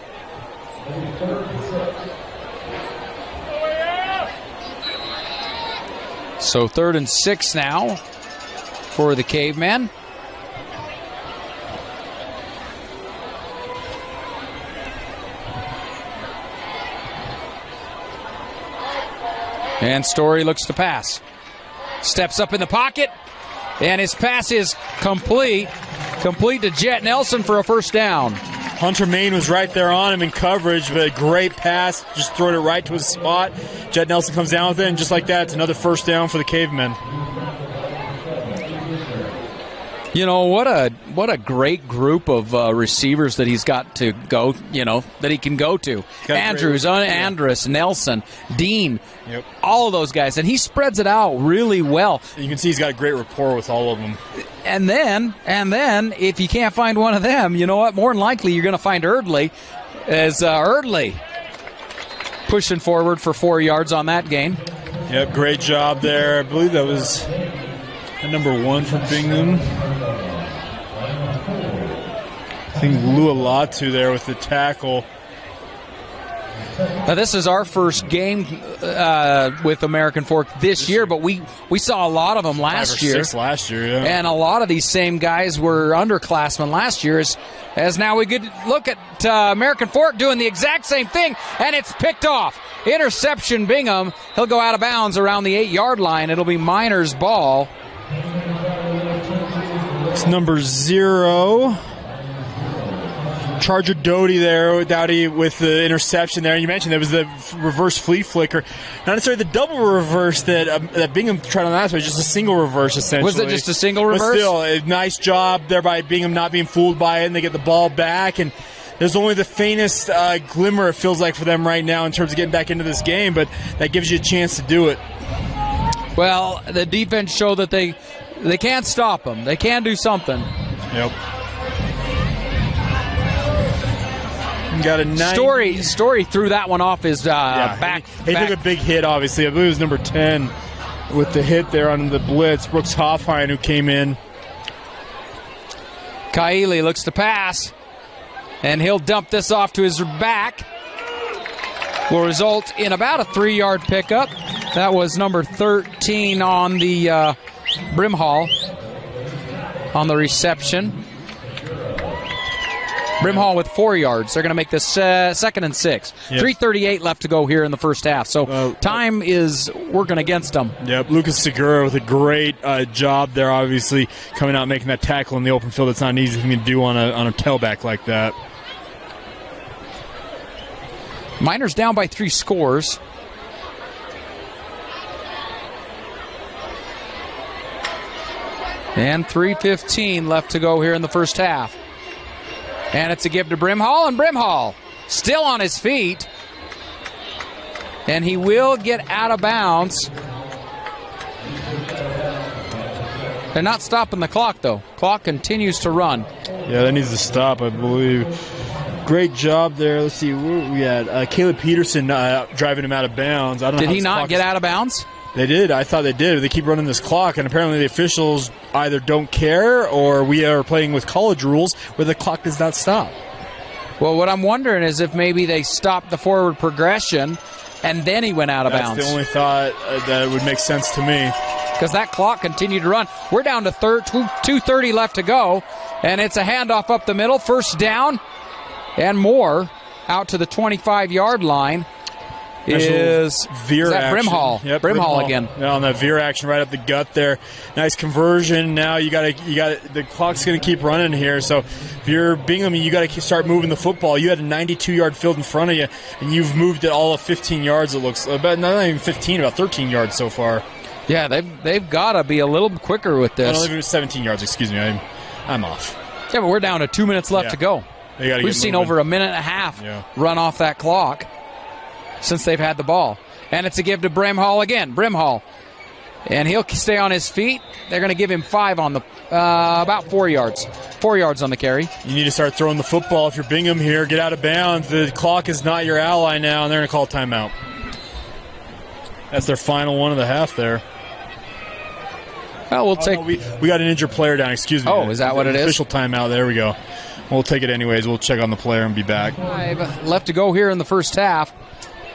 So 3rd and 6 now for the Caveman. And Story looks to pass. Steps up in the pocket, and his pass is complete. Complete to Jet Nelson for a first down. Hunter Main was right there on him in coverage, but a great pass, just throwing it right to his spot. Jet Nelson comes down with it, and just like that, it's another first down for the Cavemen. You know, what a great group of receivers that he's got to go, that he can go to. Andrews, Andrus, Nelson, Dean, all of those guys. And he spreads it out really well. You can see he's got a great rapport with all of them. And then, if you can't find one of them, you know what? More than likely you're going to find Erdley, as Erdley pushing forward for 4 yards on that gain. Yep, great job there. I believe that was number 1 for Bingham. I think Lualatu there with the tackle. Now, this is our first game with American Fork this year, but we saw a lot of them last year. 5 or 6 last year, yeah. And a lot of these same guys were underclassmen last year. As now we could look at American Fork doing the exact same thing, and it's picked off. Interception, Bingham. He'll go out of bounds around the 8-yard line. It'll be Miners' ball. It's number 0. Charger Doughty with the interception there. And you mentioned there was the reverse flea flicker. Not necessarily the double reverse that Bingham tried on last, but just a single reverse, essentially. Was it just a single reverse? But still, a nice job there by Bingham not being fooled by it, and they get the ball back. And there's only the faintest glimmer, it feels like, for them right now in terms of getting back into this game, but that gives you a chance to do it. Well, the defense showed that they can't stop them. They can do something. Yep. Got a 9. Story threw that one off his back. He took a big hit, obviously. I believe it was number 10 with the hit there on the blitz. Brooks Hoffheim, who came in. Kaili looks to pass, and he'll dump this off to his back. Will result in about a 3-yard pickup. That was number 13 on the Brimhall on the reception. Brimhall with 4 yards. They're going to make this 2nd and 6. Yep. 3:38 left to go here in the first half. So time is working against them. Yep, Lucas Segura with a great job there, obviously, coming out and making that tackle in the open field. It's not an easy thing to do on a tailback like that. Miners down by 3 scores. And 3:15 left to go here in the first half. And it's a give to Brimhall, and Brimhall still on his feet. And he will get out of bounds. They're not stopping the clock, though. Clock continues to run. Yeah, that needs to stop, I believe. Great job there. Let's see. We had Caleb Peterson driving him out of bounds. I don't know. Did he not get out of bounds? They did. I thought they did. They keep running this clock, and apparently the officials either don't care or we are playing with college rules where the clock does not stop. Well, what I'm wondering is if maybe they stopped the forward progression and then he went out of bounds. That's the only thought that would make sense to me. Because that clock continued to run. We're down to 2:30 left to go, and it's a handoff up the middle. First down and more out to the 25-yard line. Is that Brimhall? Yep, Brimhall again. Yeah, on that veer action right up the gut there. Nice conversion. Now you got the clock's going to keep running here. So if you're Bingham, you got to start moving the football. You had a 92-yard field in front of you, and you've moved it all of 15 yards. It looks about not even 15, about 13 yards so far. Yeah, they've got to be a little quicker with this. No, it was 17 yards. Excuse me, I'm off. Yeah, but we're down to 2 minutes left to go. We've seen over a minute and a half run off that clock since they've had the ball. And it's a give to Brimhall again. Brimhall. And he'll stay on his feet. They're going to give him 5 on the about 4 yards. 4 yards on the carry. You need to start throwing the football if you're Bingham here. Get out of bounds. The clock is not your ally now, and they're going to call timeout. That's their final one of the half there. Well, we'll take... No, we got an injured player down. Excuse me. Oh, is that what it is? Official timeout. There we go. We'll take it anyways. We'll check on the player and be back. 5 left to go here in the first half.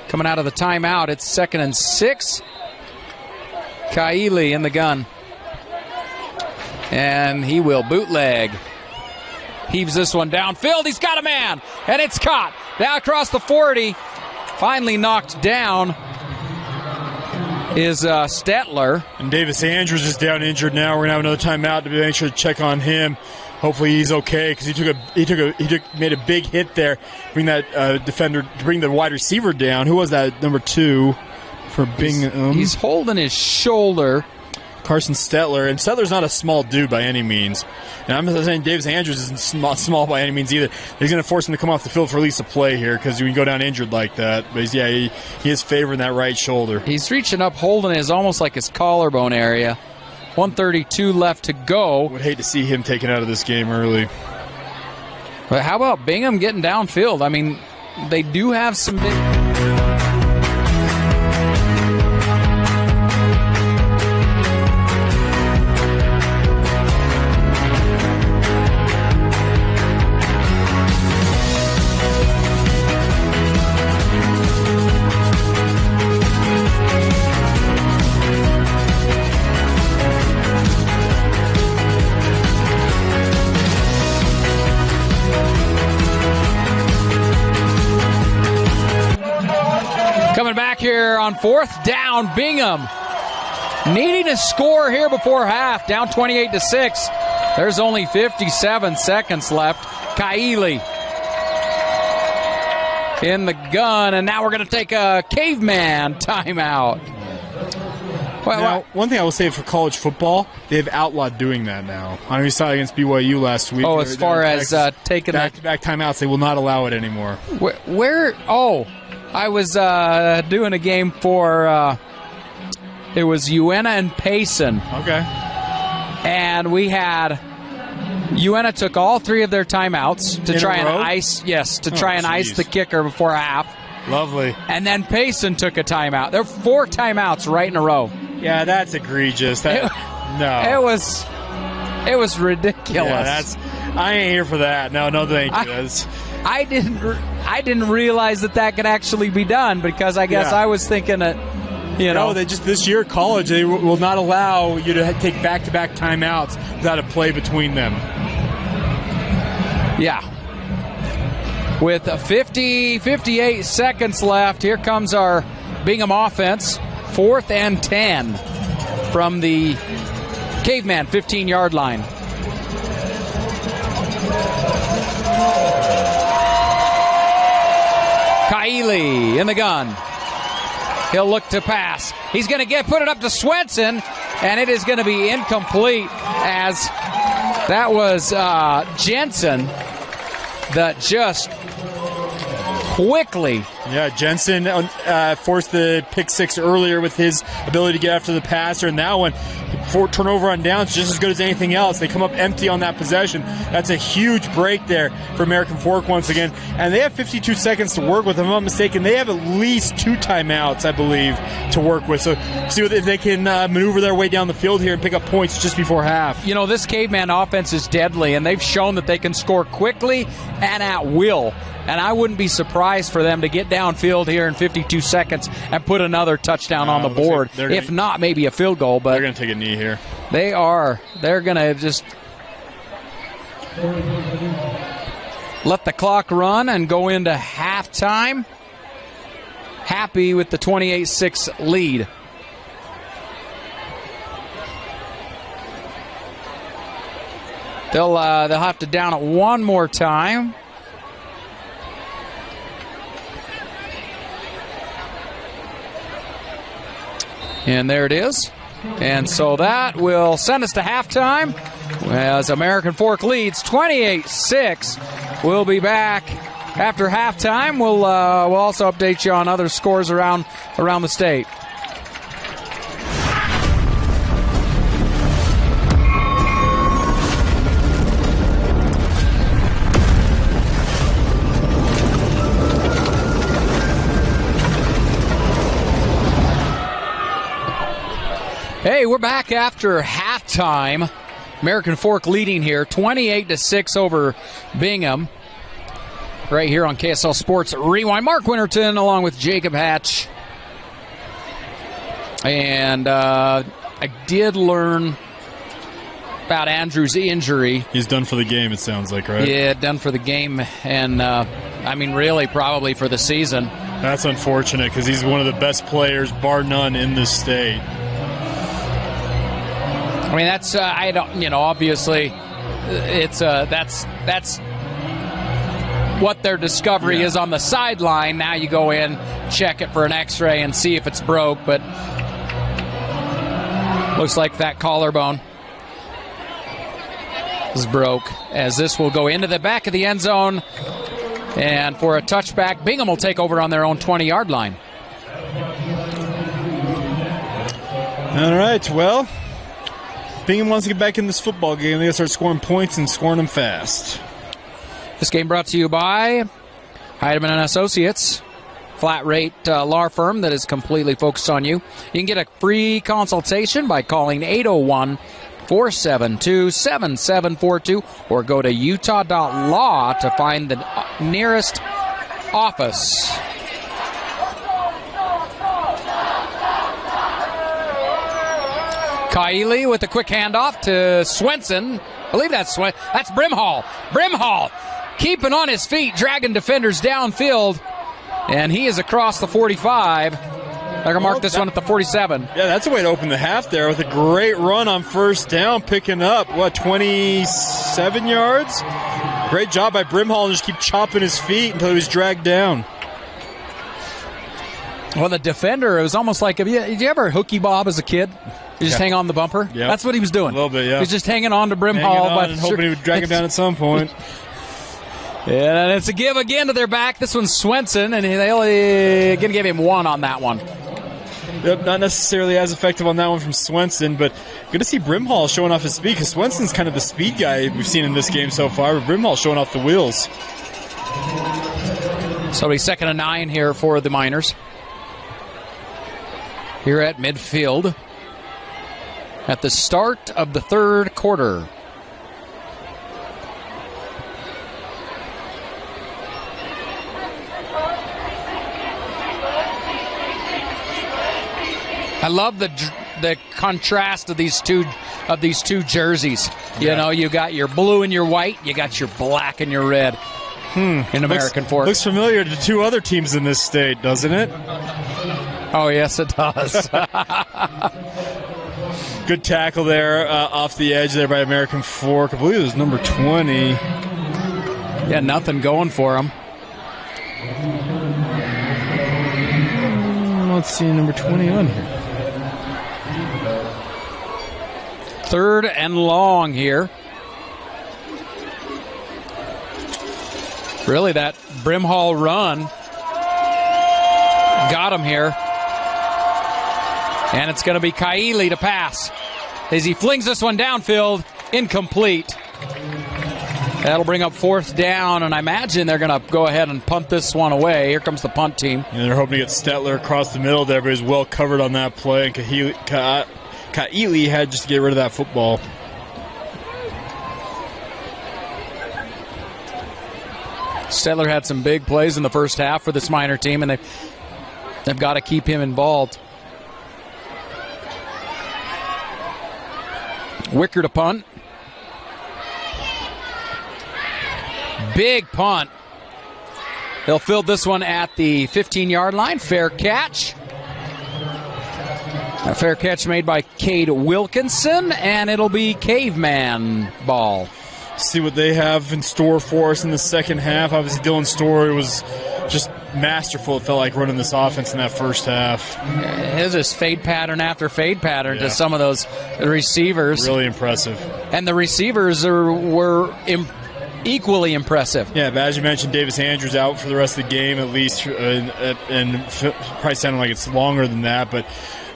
Coming out of the timeout, it's 2nd and 6. Kaili in the gun. And he will bootleg. Heaves this one downfield. He's got a man. And it's caught. Down across the 40. Finally knocked down is Stetler. And Davis Andrews is down injured now. We're going to have another timeout to make sure to check on him. Hopefully he's okay because he made a big hit there. Bring that defender, bring the wide receiver down. Who was that? Number 2 for Bingham. He's holding his shoulder. Carson Stetler, and Stetler's not a small dude by any means. And I'm not saying Davis Andrews isn't not small by any means either. He's going to force him to come off the field for at least a play here because you can go down injured like that. But he is favoring that right shoulder. He's reaching up, holding his almost like his collarbone area. 1:32 left to go. Would hate to see him taken out of this game early. But how about Bingham getting downfield? I mean, they do have some big... Here on 4th down, Bingham needing a score here before half, down 28-6. There's only 57 seconds left. Kaili in the gun, and now we're going to take a caveman timeout. Well, one thing I will say for college football, they've outlawed doing that now. I know you saw it against BYU last week. Oh, as far as taking back-to-back timeouts, they will not allow it anymore. Where I was doing a game for, it was Uena and Payson. Okay. And we had, Uena took all 3 of their timeouts to try and ice the kicker before half. Lovely. And then Payson took a timeout. There were 4 timeouts right in a row. Yeah, that's egregious. It was ridiculous. Yeah, I ain't here for that. No, thank you. I didn't realize that could actually be done because I guess I was thinking that, No, they just this year college they will not allow you to take back-to-back timeouts without a play between them. Yeah. with 58 seconds left. Here comes our Bingham offense. 4th and 10 from the Caveman 15-yard line. Kaili in the gun. He'll look to pass. He's going to put it up to Swenson, and it is going to be incomplete, as that was Jensen that just quickly. Yeah, Jensen forced the pick six earlier with his ability to get after the passer, and that one, for turnover on downs, just as good as anything else. They come up empty on that possession. That's a huge break there for American Fork once again. And they have 52 seconds to work with. If I'm not mistaken, they have at least 2 timeouts, I believe, to work with. So see if they can maneuver their way down the field here and pick up points just before half. You know, this Caveman offense is deadly, and they've shown that they can score quickly and at will. And I wouldn't be surprised for them to get downfield here in 52 seconds and put another touchdown on the board. If not, maybe a field goal. But they're going to take a knee here. They are. They're going to just let the clock run and go into halftime. Happy with the 28-6 lead. They'll have to down it one more time. And there it is. And so that will send us to halftime as American Fork leads 28-6. We'll be back after halftime. We'll also update you on other scores around the state. Hey, we're back after halftime. American Fork leading here, 28-6 over Bingham. Right here on KSL Sports Rewind. Mark Winterton along with Jacob Hatch. And I did learn about Andrew's injury. He's done for the game, it sounds like, right? Yeah, done for the game. And, really probably for the season. That's unfortunate because he's one of the best players, bar none, in this state. I mean, that's obviously, it's that's what their discovery is on the sideline. Now you go in, check it for an X-ray, and see if it's broke. But looks like that collarbone is broke. As this will go into the back of the end zone, and for a touchback, Bingham will take over on their own 20-yard line. All right, well, Bingham wants to get back in this football game. They got to start scoring points and scoring them fast. This game brought to you by Heidemann and Associates, flat rate law firm that is completely focused on you. You can get a free consultation by calling 801-472-7742 or go to utah.law to find the nearest office. Kaili with a quick handoff to Swenson. I believe that's Brimhall. Brimhall keeping on his feet, dragging defenders downfield. And he is across the 45. I can mark this one at the 47. Yeah, that's a way to open the half there with a great run on first down, picking up, 27 yards? Great job by Brimhall and just keep chopping his feet until he was dragged down. Well, the defender, it was almost like, did you ever hooky bob as a kid? You just hang on the bumper? Yep. That's what he was doing. A little bit, yeah. He was just hanging on to Brimhall. But hoping he would drag him down at some point. And it's a give again to their back. This one's Swenson, and they're going to give him one on that one. Yep, not necessarily as effective on that one from Swenson, but good to see Brimhall showing off his speed, because Swenson's kind of the speed guy we've seen in this game so far, but Brimhall showing off the wheels. So it'll be 2nd and 9 here for the Miners. Here at midfield at the start of the third quarter. I love the contrast of these two jerseys. You know, you got your blue and your white, you got your black and your red. in American Fork. Looks familiar to two other teams in this state, doesn't it? Oh, yes, it does. Good tackle there off the edge there by American Fork. I believe it was number 20. Yeah, nothing going for him. Let's see, number 20 on here. 3rd and long here. Really, that Brimhall run got him here. And it's going to be Kaili to pass. As he flings this one downfield, incomplete. That'll bring up 4th down, and I imagine they're going to go ahead and punt this one away. Here comes the punt team. And they're hoping to get Stetler across the middle there, but he's well covered on that play. And Kaili had just to get rid of that football. Stetler had some big plays in the first half for this Miner team, and they've got to keep him involved. Wicker to punt. Big punt. They'll field this one at the 15-yard line. Fair catch. A fair catch made by Cade Wilkinson, and it'll be Caveman ball. See what they have in store for us in the second half. Obviously, Dylan Story was just masterful, it felt like, running this offense in that first half. It was just fade pattern after fade pattern to some of those receivers. Really impressive. And the receivers were equally impressive. Yeah, but as you mentioned, Davis Andrews out for the rest of the game at least, and probably sounding like it's longer than that, but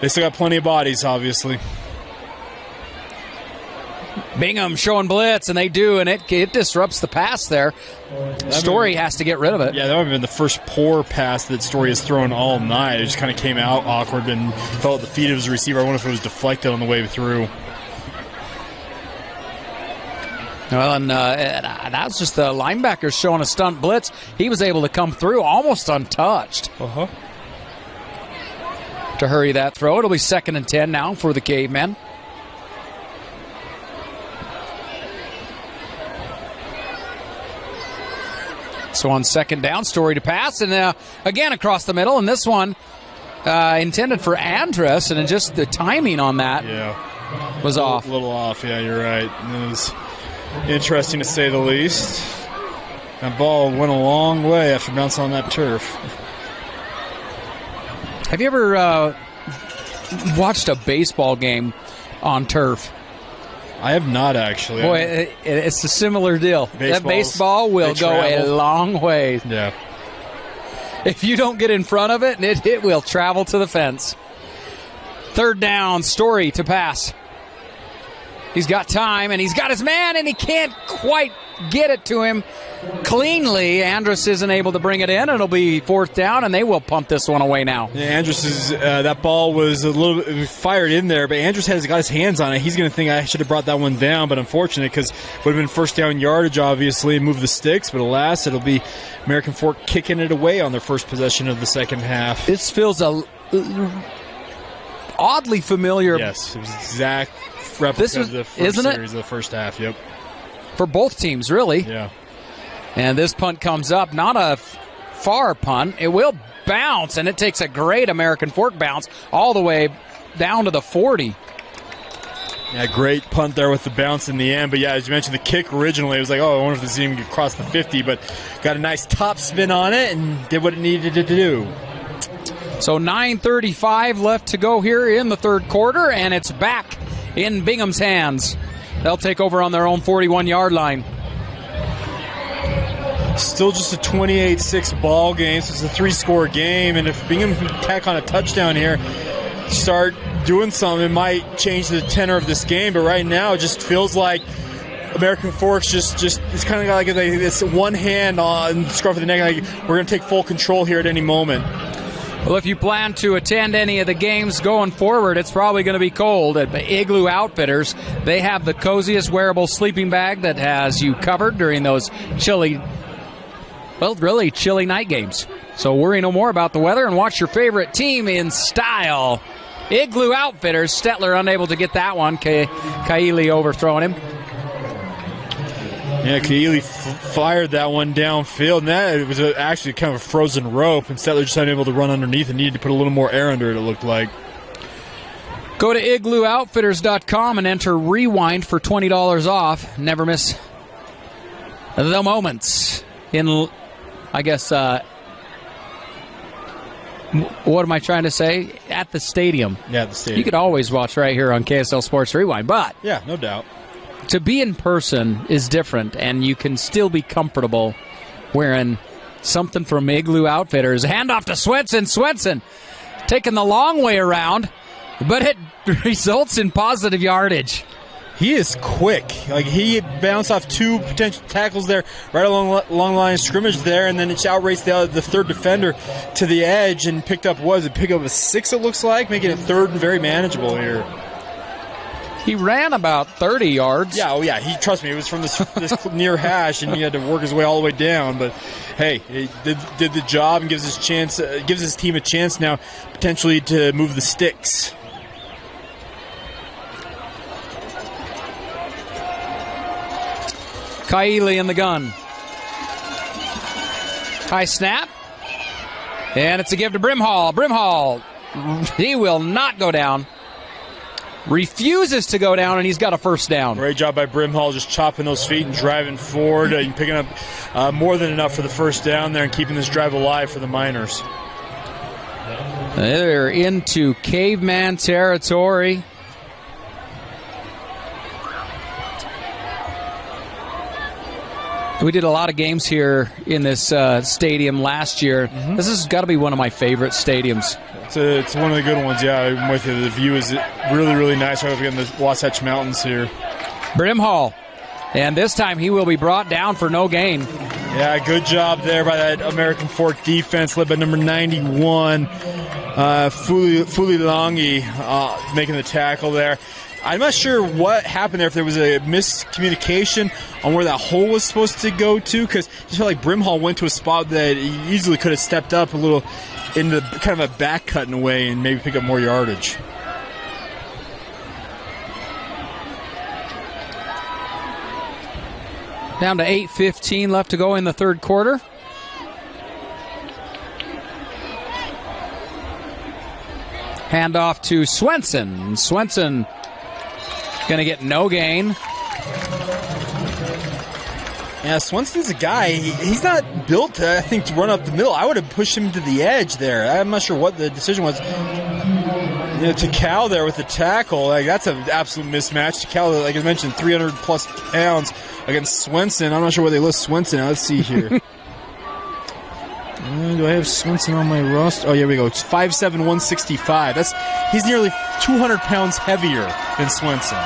they still got plenty of bodies, obviously. Bingham showing blitz, and they do, and it disrupts the pass there. Story has to get rid of it. Yeah, that would have been the first poor pass that Story has thrown all night. It just kind of came out awkward and fell at the feet of his receiver. I wonder if it was deflected on the way through. Well, and that was just the linebacker showing a stunt blitz. He was able to come through almost untouched to hurry that throw. It'll be 2nd and 10 now for the Cavemen. So on 2nd down, Story to pass, and again across the middle, and this one intended for Andrus, and just the timing on that was off. A little off, yeah, you're right. It was interesting to say the least. That ball went a long way after bouncing on that turf. Have you ever watched a baseball game on turf? I have not, actually. Boy, it's a similar deal. That baseball will go a long way. Yeah. If you don't get in front of it, it will travel to the fence. 3rd down, Story to pass. He's got time, and he's got his man, and he can't quite get it to him cleanly. Andrus isn't able to bring it in. It'll be 4th down, and they will punt this one away now. Yeah, Andrus that ball was a little bit fired in there, but Andrus has got his hands on it. He's going to think I should have brought that one down, but unfortunate because it would have been 1st down yardage, obviously, and move the sticks. But alas, it'll be American Fork kicking it away on their first possession of the second half. This feels oddly familiar. Yes, it was exact replica of the first series of the first half. Yep. For both teams, really. Yeah. And this punt comes up, not a far punt. It will bounce, and it takes a great American Fork bounce all the way down to the 40. Yeah, great punt there with the bounce in the end. But, yeah, as you mentioned, the kick originally, it was like, I wonder if this even could cross the 50. But got a nice top spin on it and did what it needed to do. So 9:35 left to go here in the 3rd quarter, and it's back in Bingham's hands. They'll take over on their own 41-yard line. Still just a 28-6 ball game, so it's a 3-score game. And if Bingham can tack on a touchdown here, start doing something, it might change the tenor of this game. But right now, it just feels like American Fork's just it's kind of like it's one hand on the scruff of the neck. Like we're going to take full control here at any moment. Well, if you plan to attend any of the games going forward, it's probably going to be cold. At Igloo Outfitters, they have the coziest wearable sleeping bag that has you covered during those chilly night games. So worry no more about the weather and watch your favorite team in style. Igloo Outfitters, Stetler unable to get that one. Kaili overthrowing him. Yeah, Keely fired that one downfield, and that was actually kind of a frozen rope, and Stetler just unable to run underneath and needed to put a little more air under it, it looked like. Go to iglooutfitters.com and enter Rewind for $20 off. Never miss the moments in, I guess, what am I trying to say? At the stadium. Yeah, at the stadium. You could always watch right here on KSL Sports Rewind, but yeah, no doubt. To be in person is different, and you can still be comfortable wearing something from Igloo Outfitters. Handoff to Swenson. Swenson taking the long way around, but it results in positive yardage. He is quick. Like, he bounced off 2 potential tackles there, right along the line of scrimmage there, and then it outraced the third defender to the edge and picked up, pick up a 6, it looks like, making it third and very manageable here. He ran about 30 yards. Yeah, oh yeah. Trust me, it was from this near hash, and he had to work his way all the way down. But hey, he did the job and gives his team a chance now, potentially to move the sticks. Kaili in the gun. High snap. And it's a give to Brimhall. Brimhall, he will not go down. Refuses to go down, and he's got a first down. Great job by Brimhall, just chopping those feet and driving forward and picking up more than enough for the first down there and keeping this drive alive for the Miners. They're into caveman territory. We did a lot of games here in this stadium last year. Mm-hmm. This has got to be one of my favorite stadiums. It's one of the good ones, yeah. I'm with you. The view is really, really nice right up against the Wasatch Mountains here. Brimhall, and this time he will be brought down for no gain. Yeah, good job there by that American Fork defense led by number 91, Fulilangi, making the tackle there. I'm not sure what happened there, if there was a miscommunication on where that hole was supposed to go to, because I just felt like Brimhall went to a spot that he easily could have stepped up a little into kind of a back cut in a way and maybe pick up more yardage. Down to 8:15 left to go in the third quarter. Handoff to Swenson. Swenson going to get no gain. Yeah, Swenson's a guy, he's not built to, I think, to run up the middle. I would have pushed him to the edge there. I'm not sure what the decision was. You know, Takal there with the tackle, like, that's an absolute mismatch. Takal, like I mentioned, 300-plus pounds against Swenson. I'm not sure where they list Swenson. Let's see here. Do I have Swenson on my roster? Oh, here we go. It's 5'7", 165. He's nearly 200 pounds heavier than Swenson.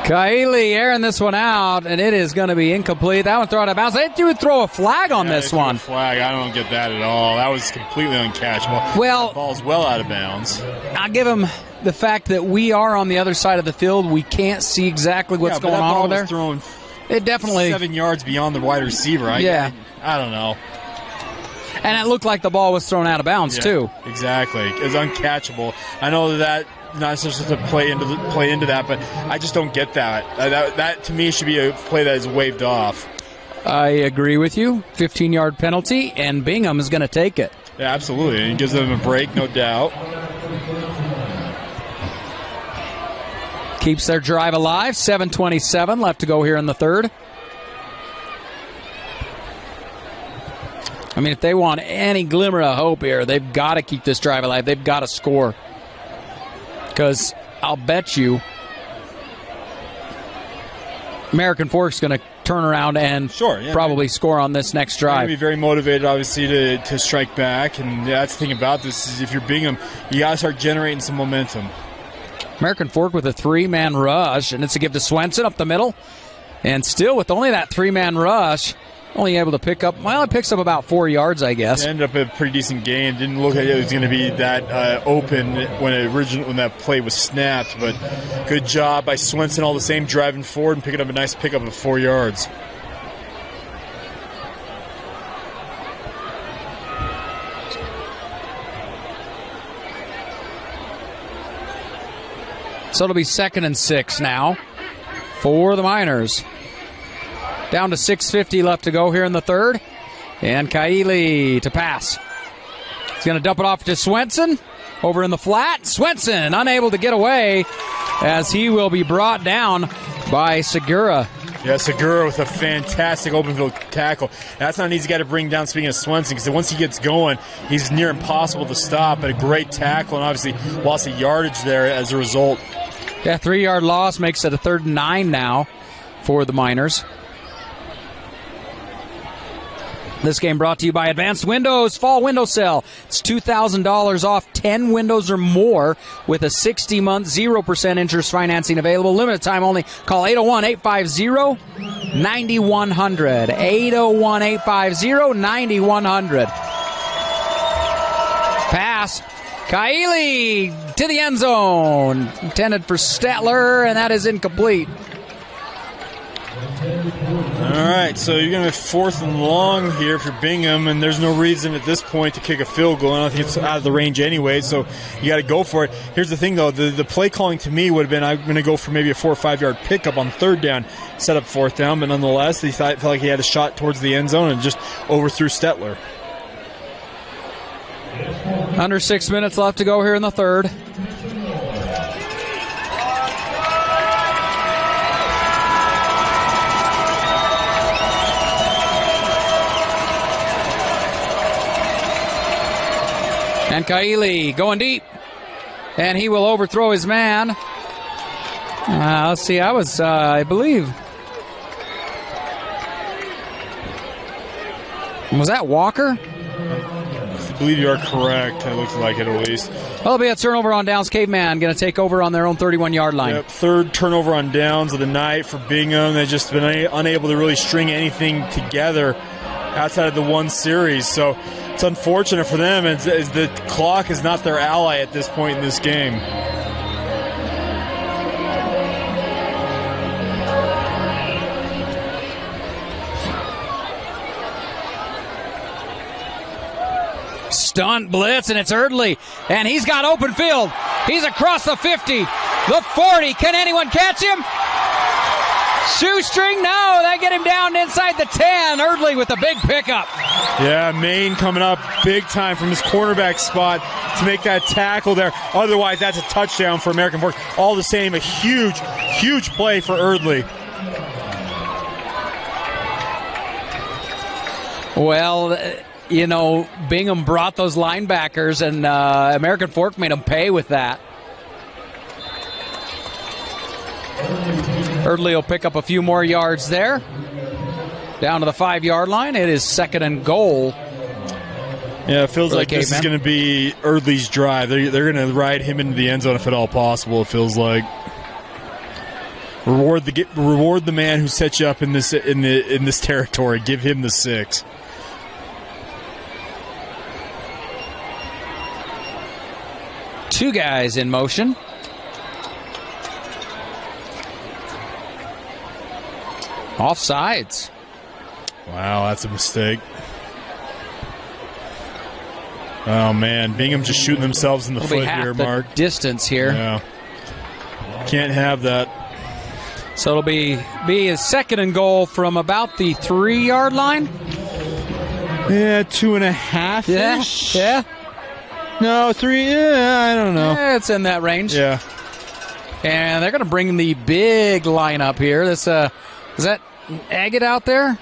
Kaili airing this one out, and it is going to be incomplete. That one thrown out of bounds. They do throw a flag on this one. A flag. I don't get that at all. That was completely uncatchable. Well, the ball's well out of bounds. I'll give him the fact that we are on the other side of the field. We can't see exactly what's going on over there. Thrown it definitely 7 yards beyond the wide receiver. I don't know. And it looked like the ball was thrown out of bounds too. Exactly. It's uncatchable. I know that. Not supposed to play into that, but I just don't get that. That to me should be a play that is waved off. I agree with you. 15-yard penalty, and Bingham is going to take it. Yeah, absolutely. And it gives them a break, no doubt. Keeps their drive alive. 7:27 left to go here in the third. I mean, if they want any glimmer of hope here, they've got to keep this drive alive. They've got to score. Because I'll bet you American Fork's going to turn around and probably score on this next drive. They're going to be very motivated, obviously, to strike back. And that's the thing about this is if you're Bingham, you got to start generating some momentum. American Fork with a 3-man rush, and it's a give to Swenson up the middle. And still with only that 3-man rush, only able to pick up, it picks up about 4 yards, I guess. It ended up a pretty decent gain. Didn't look like it was going to be that open when that play was snapped, but good job by Swenson, all the same, driving forward and picking up a nice pickup of 4 yards. So it'll be 2nd and 6 now for the Miners. Down to 6:50 left to go here in the third. And Kaili to pass. He's going to dump it off to Swenson. Over in the flat. Swenson unable to get away as he will be brought down by Segura. Yeah, Segura with a fantastic open field tackle. That's not an easy guy to bring down, speaking of Swenson, because once he gets going, he's near impossible to stop. But a great tackle, and obviously lost of yardage there as a result. Yeah, 3-yard loss makes it a 3rd and 9 now for the Miners. This game brought to you by Advanced Windows Fall Window Sale. It's $2,000 off 10 windows or more with a 60-month 0% interest financing available. Limited time only. Call 801-850-9100. 801-850-9100. Pass. Kaili to the end zone. Intended for Stetler, and that is incomplete. All right, so you're going to have 4th and long here for Bingham, and there's no reason at this point to kick a field goal. I don't think it's out of the range anyway, so you got to go for it. Here's the thing, though. The play calling to me would have been I'm going to go for maybe a 4 or 5 yard pickup on 3rd down, set up 4th down, but nonetheless, he felt like he had a shot towards the end zone and just overthrew Stetler. Under 6 minutes left to go here in the third. And Kaili going deep. And he will overthrow his man. Let's see, I believe. Was that Walker? I believe you are correct. It looks like it at least. Well, it'll be a turnover on downs. Caveman going to take over on their own 31-yard line. Yep, 3rd turnover on downs of the night for Bingham. They've just been unable to really string anything together outside of the one series. So it's unfortunate for them as the clock is not their ally at this point in this game. Stunt blitz, and it's Erdley, and he's got open field. He's across the 50, the 40. Can anyone catch him? Shoestring, no, they get him down inside the 10. Erdley with a big pickup. Yeah, Maine coming up big time from his cornerback spot to make that tackle there. Otherwise, that's a touchdown for American Fork. All the same, a huge, huge play for Erdley. Well, you know, Bingham brought those linebackers, and American Fork made them pay with that. Erdley will pick up a few more yards there. Down to the 5-yard line. It is 2nd and goal. Yeah, it feels like this is going to be Erdley's drive. They're going to ride him into the end zone if at all possible, it feels like. Reward the man who set you up in this territory. Give him the 6. Two guys in motion. Offsides. Wow, that's a mistake. Oh, man. Bingham just shooting themselves in the foot here, Mark. Distance here. Yeah. Can't have that. So it'll be a 2nd and goal from about the 3-yard line. Yeah, 2.5-ish. Yeah. No, 3. Yeah, I don't know. Yeah, it's in that range. Yeah. And they're going to bring the big lineup here. This is that Agate out there?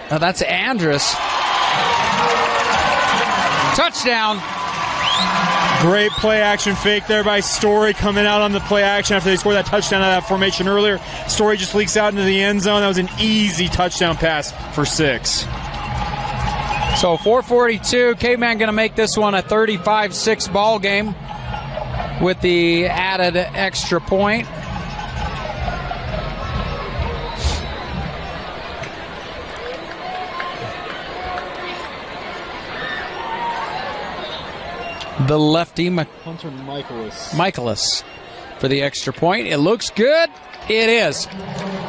Oh, that's Andrus. Touchdown. Great play action fake there by Story coming out on the play action after they scored that touchdown out of that formation earlier. Story just leaks out into the end zone. That was an easy touchdown pass for 6. So 4:42. Caveman going to make this one a 35-6 ball game with the added extra point. The lefty, Hunter Michaelis for the extra point. It looks good. It is.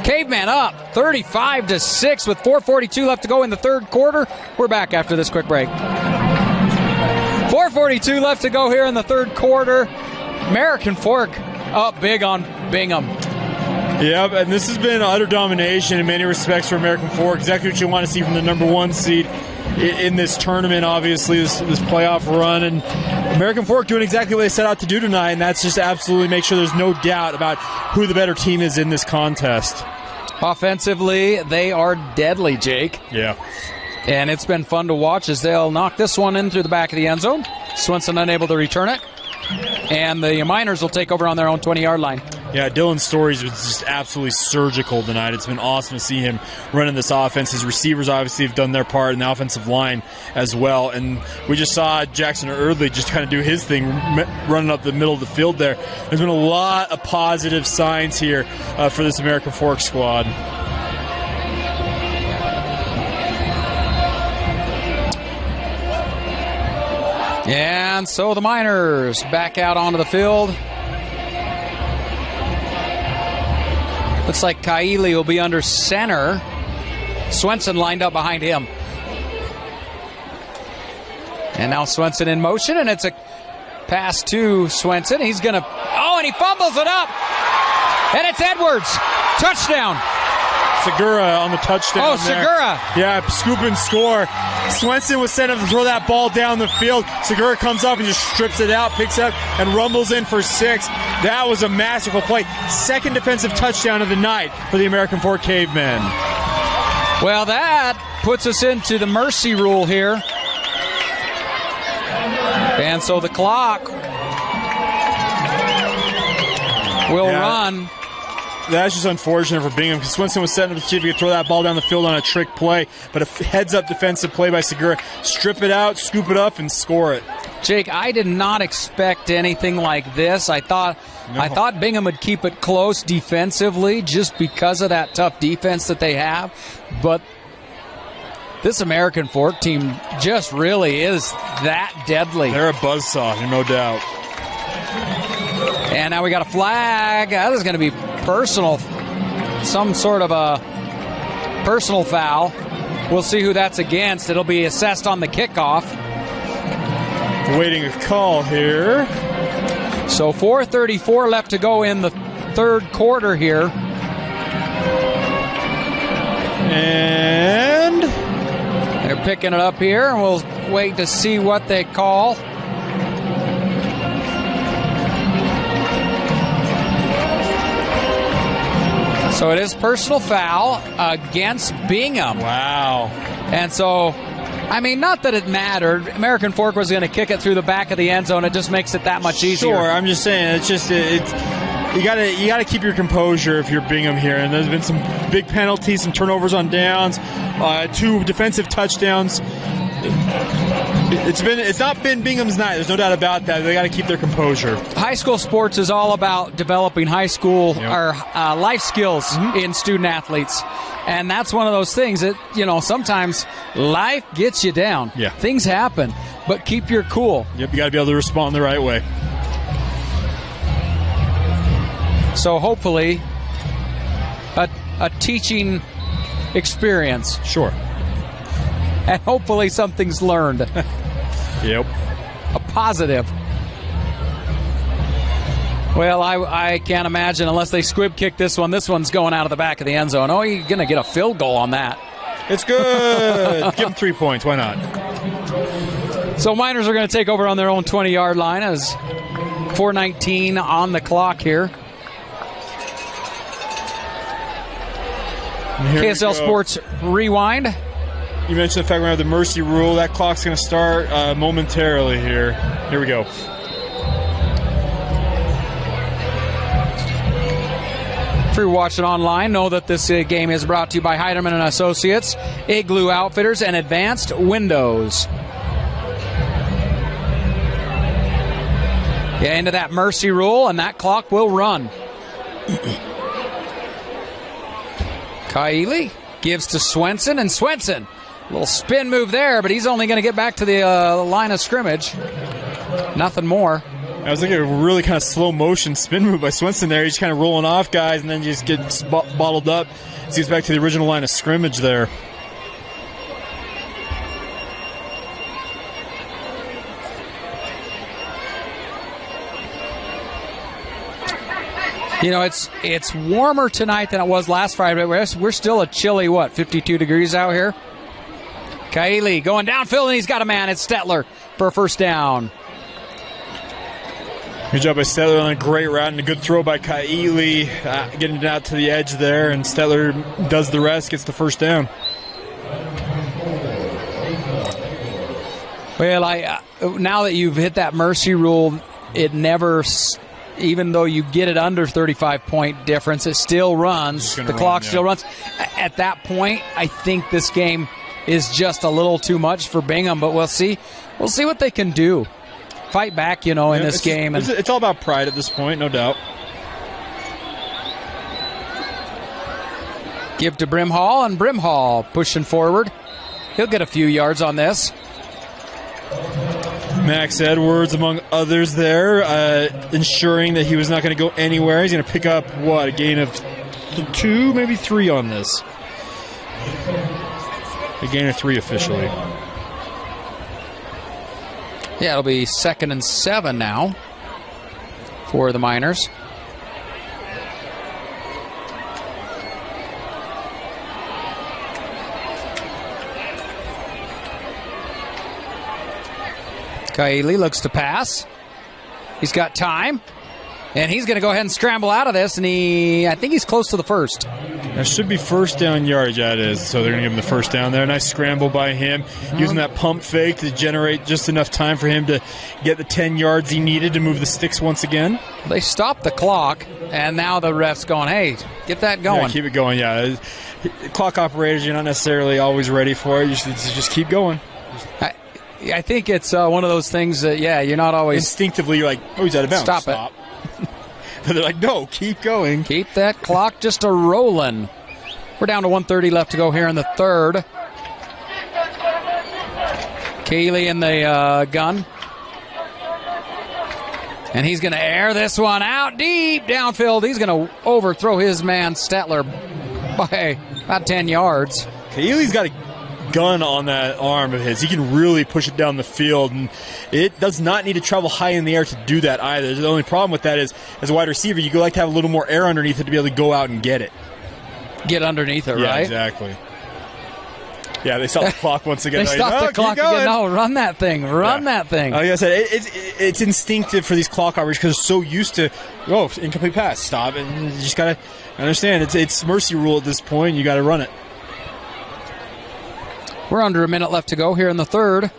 Caveman up 35-6 with 4:42 left to go in the third quarter. We're back after this quick break. 4:42 left to go here in the third quarter. American Fork up big on Bingham. Yep, and this has been utter domination in many respects for American Fork. Exactly what you want to see from the number 1 seed in this tournament, obviously, this playoff run. And American Fork doing exactly what they set out to do tonight, and that's just absolutely make sure there's no doubt about who the better team is in this contest. Offensively, they are deadly, Jake. Yeah. And it's been fun to watch as they'll knock this one in through the back of the end zone. Swenson unable to return it. And the Miners will take over on their own 20-yard line. Yeah, Dylan Stories was just absolutely surgical tonight. It's been awesome to see him running this offense. His receivers obviously have done their part in the offensive line as well. And we just saw Jackson Eardley just kind of do his thing, running up the middle of the field there. There's been a lot of positive signs here for this American Fork squad. And so the Miners back out onto the field. Looks like Kaili will be under center. Swenson lined up behind him. And now Swenson in motion, and it's a pass to Swenson. He's going to... Oh, and he fumbles it up. And it's Edwards. Touchdown. Segura on the touchdown. Oh, Segura. Yeah, scoop and score. Swenson was sent up to throw that ball down the field. Segura comes up and just strips it out, picks it up, and rumbles in for 6. That was a masterful play. Second defensive touchdown of the night for the American Fork Cavemen. Well, that puts us into the mercy rule here. And so the clock will run. That's just unfortunate for Bingham because Swenson was setting up to see if he could throw that ball down the field on a trick play, but a heads-up defensive play by Segura. Strip it out, scoop it up, and score it. Jake, I did not expect anything like this. I thought Bingham would keep it close defensively just because of that tough defense that they have, but this American Fork team just really is that deadly. They're a buzzsaw, no doubt. And now we got a flag. That is going to be personal, some sort of a personal foul. We'll see who that's against. It'll be assessed on the kickoff. Waiting a call here. So 4:34 left to go in the third quarter here. And they're picking it up here, and we'll wait to see what they call. So it is personal foul against Bingham. Wow. And so, I mean, not that it mattered. American Fork was going to kick it through the back of the end zone. It just makes it that much easier. Sure, I'm just saying, it's just you gotta keep your composure if you're Bingham here. And there's been some big penalties, some turnovers on downs, 2 defensive touchdowns. It's not been Bingham's night. There's no doubt about that. They got to keep their composure. High school sports is all about developing high school or life skills in student athletes, and that's one of those things that sometimes life gets you down. Yeah, things happen, but keep your cool. Yep, you got to be able to respond the right way. So hopefully, a teaching experience. Sure. And hopefully something's learned. Yep. A positive. Well, I can't imagine unless they squib kick this one. This one's going out of the back of the end zone. Oh, you're going to get a field goal on that. It's good. Give them 3 points. Why not? So Miners are going to take over on their own 20-yard line as 4:19 on the clock here. KSL Sports Rewind. You mentioned the fact we have the mercy rule. That clock's going to start momentarily here. Here we go. If you're watching online, know that this game is brought to you by Heiderman & Associates, Igloo Outfitters, and Advanced Windows. Yeah, into that mercy rule, and that clock will run. Kaili gives to Swenson, and Swenson, a little spin move there, but he's only going to get back to the line of scrimmage. Nothing more. I was looking at a really kind of slow motion spin move by Swenson there. He's kind of rolling off guys and then just gets bottled up. So he's back to the original line of scrimmage there. You know, it's warmer tonight than it was last Friday, but we're still a chilly, 52 degrees out here? Kaili going downfield, and he's got a man. It's Stetler for a first down. Good job by Stetler on a great route and a good throw by Kaili, getting it out to the edge there, and Stetler does the rest, gets the first down. Well, now that you've hit that mercy rule, it never, even though you get it under 35-point difference, it still runs. The clock still runs. At that point, I think this game is just a little too much for Bingham, but we'll see. We'll see what they can do. Fight back, in this game. It's all about pride at this point, no doubt. Give to Brimhall, and Brimhall pushing forward. He'll get a few yards on this. Max Edwards, among others there, ensuring that he was not going to go anywhere. He's going to pick up, a gain of 2, maybe 3 on this. A gain of 3 officially. Yeah, it'll be 2nd and 7 now for the Miners. Kaili looks to pass. He's got time. And he's going to go ahead and scramble out of this, and I think he's close to the first. That should be first down yardage, that is. So they're going to give him the first down there. Nice scramble by him, using that pump fake to generate just enough time for him to get the 10 yards he needed to move the sticks once again. They stopped the clock, and now the ref's going, hey, get that going. Yeah, keep it going, yeah. Clock operators, you're not necessarily always ready for it. You just keep going. I think it's one of those things that, you're not always... Instinctively, you're like, he's out of bounds. Stop it. But they're like, no, keep going. Keep that clock just a-rolling. We're down to 1:30 left to go here in the third. Keeley in the gun. And he's going to air this one out deep downfield. He's going to overthrow his man, Stetler, by about 10 yards. Keeley's got a gun on that arm of his. He can really push it down the field, and it does not need to travel high in the air to do that either. The only problem with that is, as a wide receiver, you like to have a little more air underneath it to be able to go out and get it. Get underneath it, yeah, right? Exactly. Yeah, they stopped the clock once again. They stopped the clock again. No, run that thing. Run that thing. Like I said, it's instinctive for these clock operators because they're so used to, incomplete pass, stop. And you just got to understand, it's mercy rule at this point. You got to run it. We're under a minute left to go here in the third.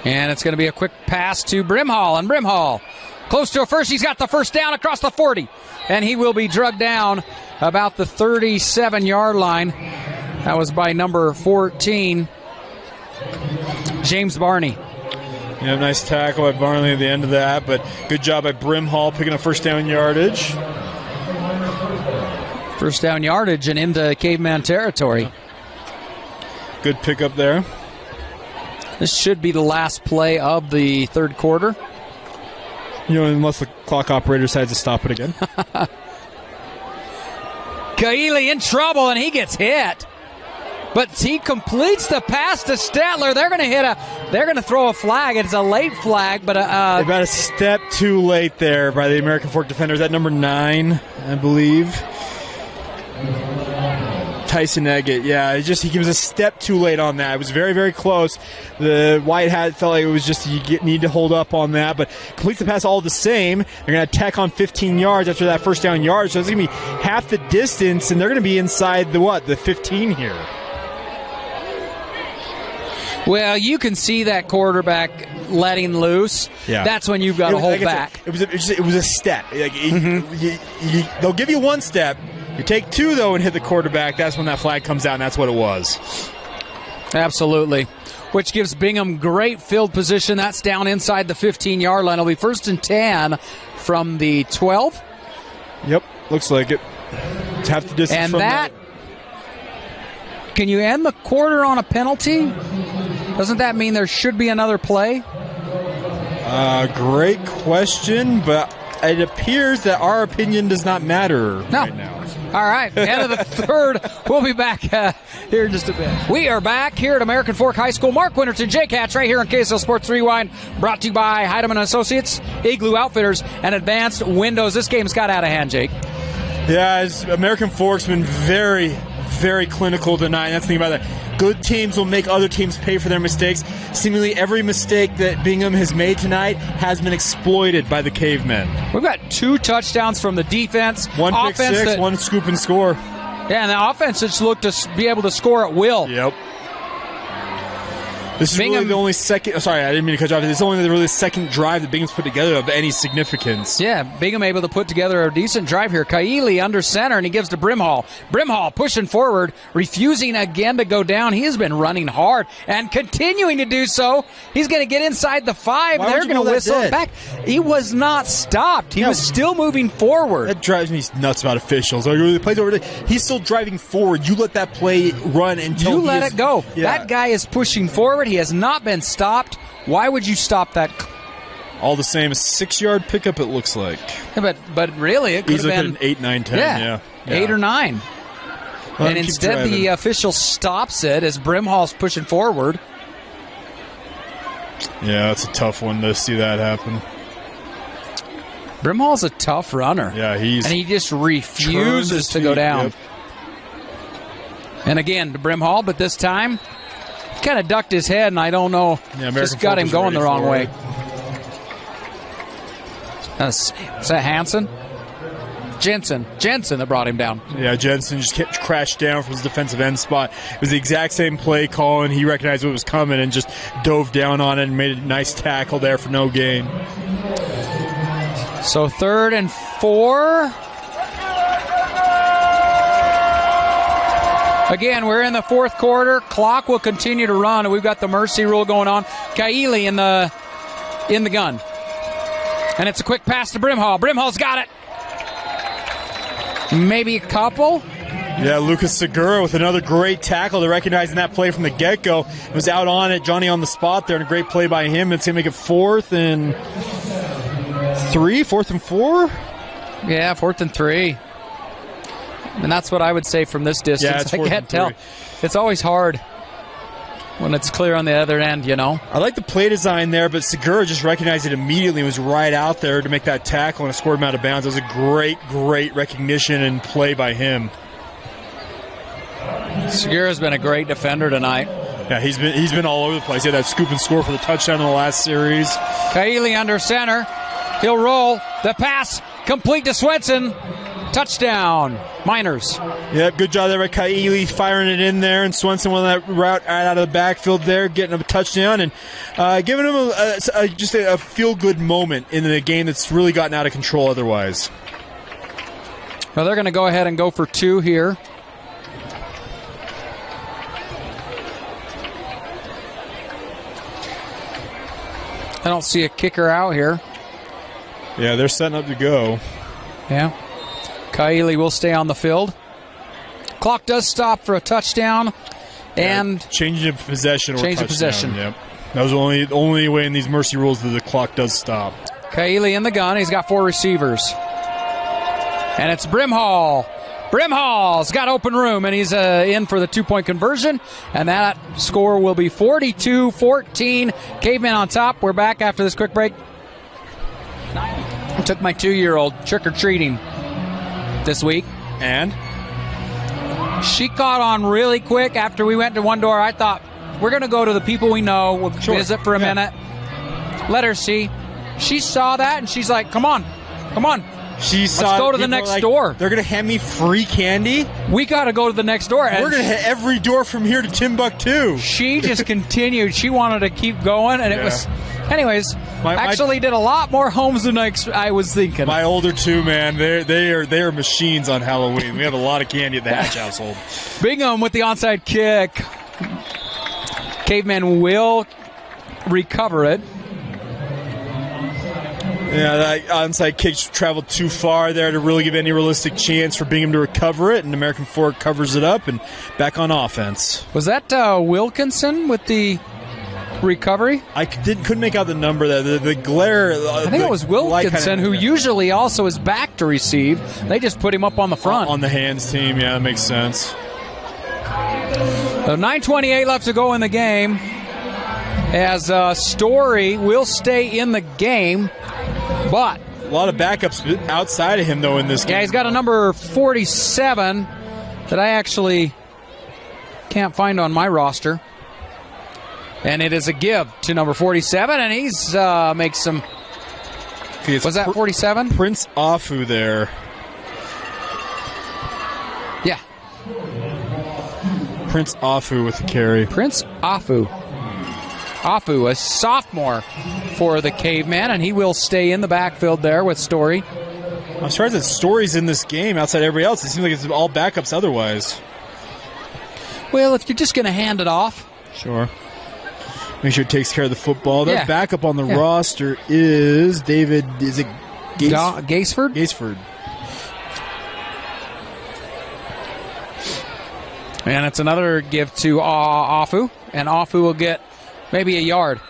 And it's going to be a quick pass to Brimhall. And Brimhall, close to a first. He's got the first down across the 40. And he will be drugged down about the 37-yard line. That was by number 14, James Barney. Yeah, nice tackle by Barney at the end of that. But good job by Brimhall picking up first down yardage. First down yardage and into caveman territory. Good pickup there. This should be the last play of the third quarter. Unless the clock operator decides to stop it again. Kaili in trouble, and he gets hit. But he completes the pass to Stetler. They're going to throw a flag. It's a late flag, but about a step too late there by the American Fork defenders. That number 9, I believe. Tyson Eggett, he was a step too late on that. It was very, very close. The white hat felt like it was just need to hold up on that, but completes the pass all the same. They're going to tack on 15 yards after that first down yard, so it's going to be half the distance, and they're going to be inside the 15 here. Well, you can see that quarterback letting loose. Yeah. That's when you've got to hold back. It was a step. They'll give you one step. You take 2, though, and hit the quarterback. That's when that flag comes out, and that's what it was. Absolutely. Which gives Bingham great field position. That's down inside the 15-yard line. It'll be 1st and 10 from the 12. Yep, looks like it. It's half the distance and from that. Can you end the quarter on a penalty? Doesn't that mean there should be another play? Great question, but it appears that our opinion does not matter right now. All right, end of the third. We'll be back here in just a bit. We are back here at American Fork High School. Mark Winterton, Jake Hatch, right here on KSL Sports Rewind, brought to you by Heidemann Associates, Igloo Outfitters, and Advanced Windows. This game's got out of hand, Jake. Yeah, American Fork's been very, very clinical tonight. That's the thing about that. Good teams will make other teams pay for their mistakes. Seemingly every mistake that Bingham has made tonight has been exploited by the Cavemen. We've got 2 touchdowns from the defense. One pick six, one scoop and score. Yeah, and the offense just looked to be able to score at will. Yep. This is really the only second. Sorry, I didn't mean to cut you off. This is only the really second drive that Bingham's put together of any significance. Yeah, Bingham able to put together a decent drive here. Kaili under center, and he gives to Brimhall. Brimhall pushing forward, refusing again to go down. He has been running hard and continuing to do so. He's going to get inside the 5. They're going to whistle it back. He was not stopped. He was still moving forward. That drives me nuts about officials. The play's over there. He's still driving forward. You let that play run until you let it go. Yeah. That guy is pushing forward. He has not been stopped. Why would you stop that? All the same, a 6-yard pickup, it looks like. Yeah, but really, it could have been an 8, 9, 10. Yeah. 8 or 9. Well, and instead, the official stops it as Brimhall's pushing forward. Yeah, that's a tough one to see that happen. Brimhall's a tough runner. Yeah, he just refuses to go down. Yep. And again, to Brimhall, but this time kind of ducked his head, and I don't know, just got him going the wrong way. Is that Hansen? Jensen that brought him down. Yeah, Jensen just crashed down from his defensive end spot. It was the exact same play call, and he recognized what was coming and just dove down on it and made a nice tackle there for no gain. So 3rd and 4. Again, we're in the 4th quarter. Clock will continue to run, and we've got the mercy rule going on. Kaili in the gun. And it's a quick pass to Brimhall. Brimhall's got it. Maybe a couple. Yeah, Lucas Segura with another great tackle to recognizing that play from the get-go. It was out on it. Johnny on the spot there, and a great play by him. It's going to make it 4th and 3, 4th and 4? Yeah, 4th and 3. And that's what I would say from this distance. Yeah, I can't tell. It's always hard when it's clear on the other end, you know. I like the play design there, but Segura just recognized it immediately and was right out there to make that tackle and scored him out of bounds. It was a great, great recognition and play by him. Segura's been a great defender tonight. Yeah, he's been all over the place. He had that scoop and score for the touchdown in the last series. Kaili under center. He'll roll. The pass complete to Swenson. Touchdown, Miners. Yep, good job there by Kaili firing it in there, and Swenson won that route right out of the backfield there, getting a touchdown and giving him just a feel-good moment in the game that's really gotten out of control otherwise. Well, they're going to go ahead and go for 2 here. I don't see a kicker out here. Yeah, they're setting up to go. Yeah. Kaili will stay on the field. Clock does stop for a touchdown. And change of possession or change touchdown. Of possession. Yep. That was the only way in these mercy rules that the clock does stop. Kaili in the gun. He's got 4 receivers. And it's Brimhall. Brimhall's got open room, and he's in for the 2-point conversion. And that score will be 42-14. Cavemen on top. We're back after this quick break. I took my 2-year-old trick-or-treating this week. And? She caught on really quick after we went to one door. I thought, we're going to go to the people we know. We'll visit for a minute. Let her see. She saw that, and she's like, come on. Let's go to the next door. They're going to hand me free candy? We got to go to the next door. We're going to hit every door from here to Timbuktu. She just continued. She wanted to keep going, and it was... Anyways, actually did a lot more homes than I was thinking. My older 2, man, they are machines on Halloween. We have a lot of candy at the Hatch household. Bingham with the onside kick. Cavemen will recover it. Yeah, that onside kick traveled too far there to really give any realistic chance for Bingham to recover it, and American Fork covers it up and back on offense. Was that Wilkinson with the recovery? I couldn't make out the number there. The glare. I think it was Wilkinson, who usually also is back to receive. They just put him up on the front. On the hands team, yeah, that makes sense. So 9:28 left to go in the game, as Story will stay in the game, but a lot of backups outside of him, though, in this game. Yeah, he's got a number 47 that I actually can't find on my roster. And it is a give to number 47, and he's makes some... Was that 47? Prince Afu there. Yeah. Prince Afu with the carry. Prince Afu. Afu, a sophomore for the Cavemen, and he will stay in the backfield there with Story. I'm surprised that Story's in this game outside everybody else. It seems like it's all backups otherwise. Well, if you're just going to hand it off. Sure. Make sure it takes care of the football. Their backup on the roster is David, is it Gaisford? Gaisford. And it's another give to Afu, and Afu will get maybe a yard.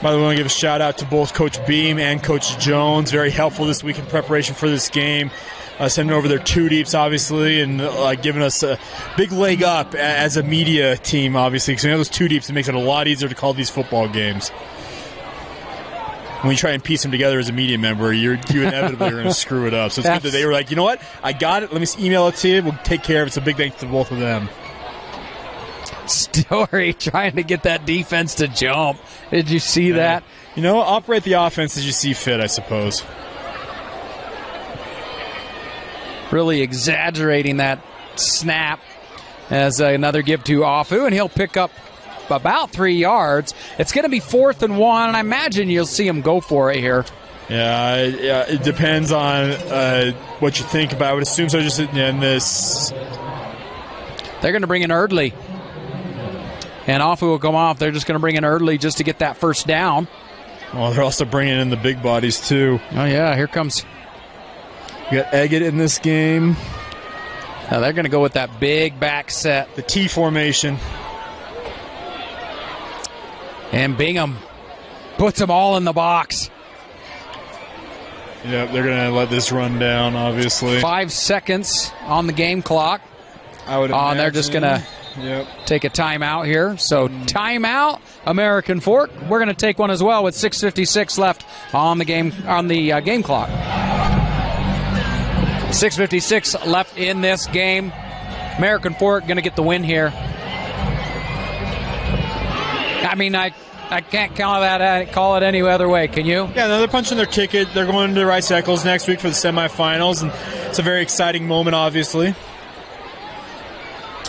By the way, I want to give a shout out to both Coach Beam and Coach Jones. Very helpful this week in preparation for this game. Sending over their two deeps, obviously, and giving us a big leg up as a media team, obviously. Because we have those two deeps, it makes it a lot easier to call these football games. When you try and piece them together as a media member, you inevitably are going to screw it up. So it's good that they were like, you know what? I got it. Let me email it to you. We'll take care of it. It's a big thanks to both of them. Story trying to get that defense to jump. Did you see that? You know, operate the offense as you see fit, I suppose. Really exaggerating that snap as another give to Afu, and he'll pick up about 3 yards. It's going to be 4th and 1, and I imagine you'll see him go for it here. Yeah, it depends on what you think about it. I would assume so just in this. They're going to bring in Erdley. And Afu will come off. They're just going to bring in Erdley just to get that first down. Well, they're also bringing in the big bodies, too. Oh, yeah, here comes... We got Eggett in this game. Now they're going to go with that big back set. The T formation. And Bingham puts them all in the box. Yep, they're going to let this run down, obviously. 5 seconds on the game clock. I would imagine. They're just going to take a timeout here. So timeout, American Fork. We're going to take one as well with 6:56 left on the game clock. 6:56 left in this game. American Fork going to get the win here. I mean, I can't call it any other way. Can you? Yeah, they're punching their ticket. They're going to Rice Eccles next week for the semifinals, and it's a very exciting moment, obviously.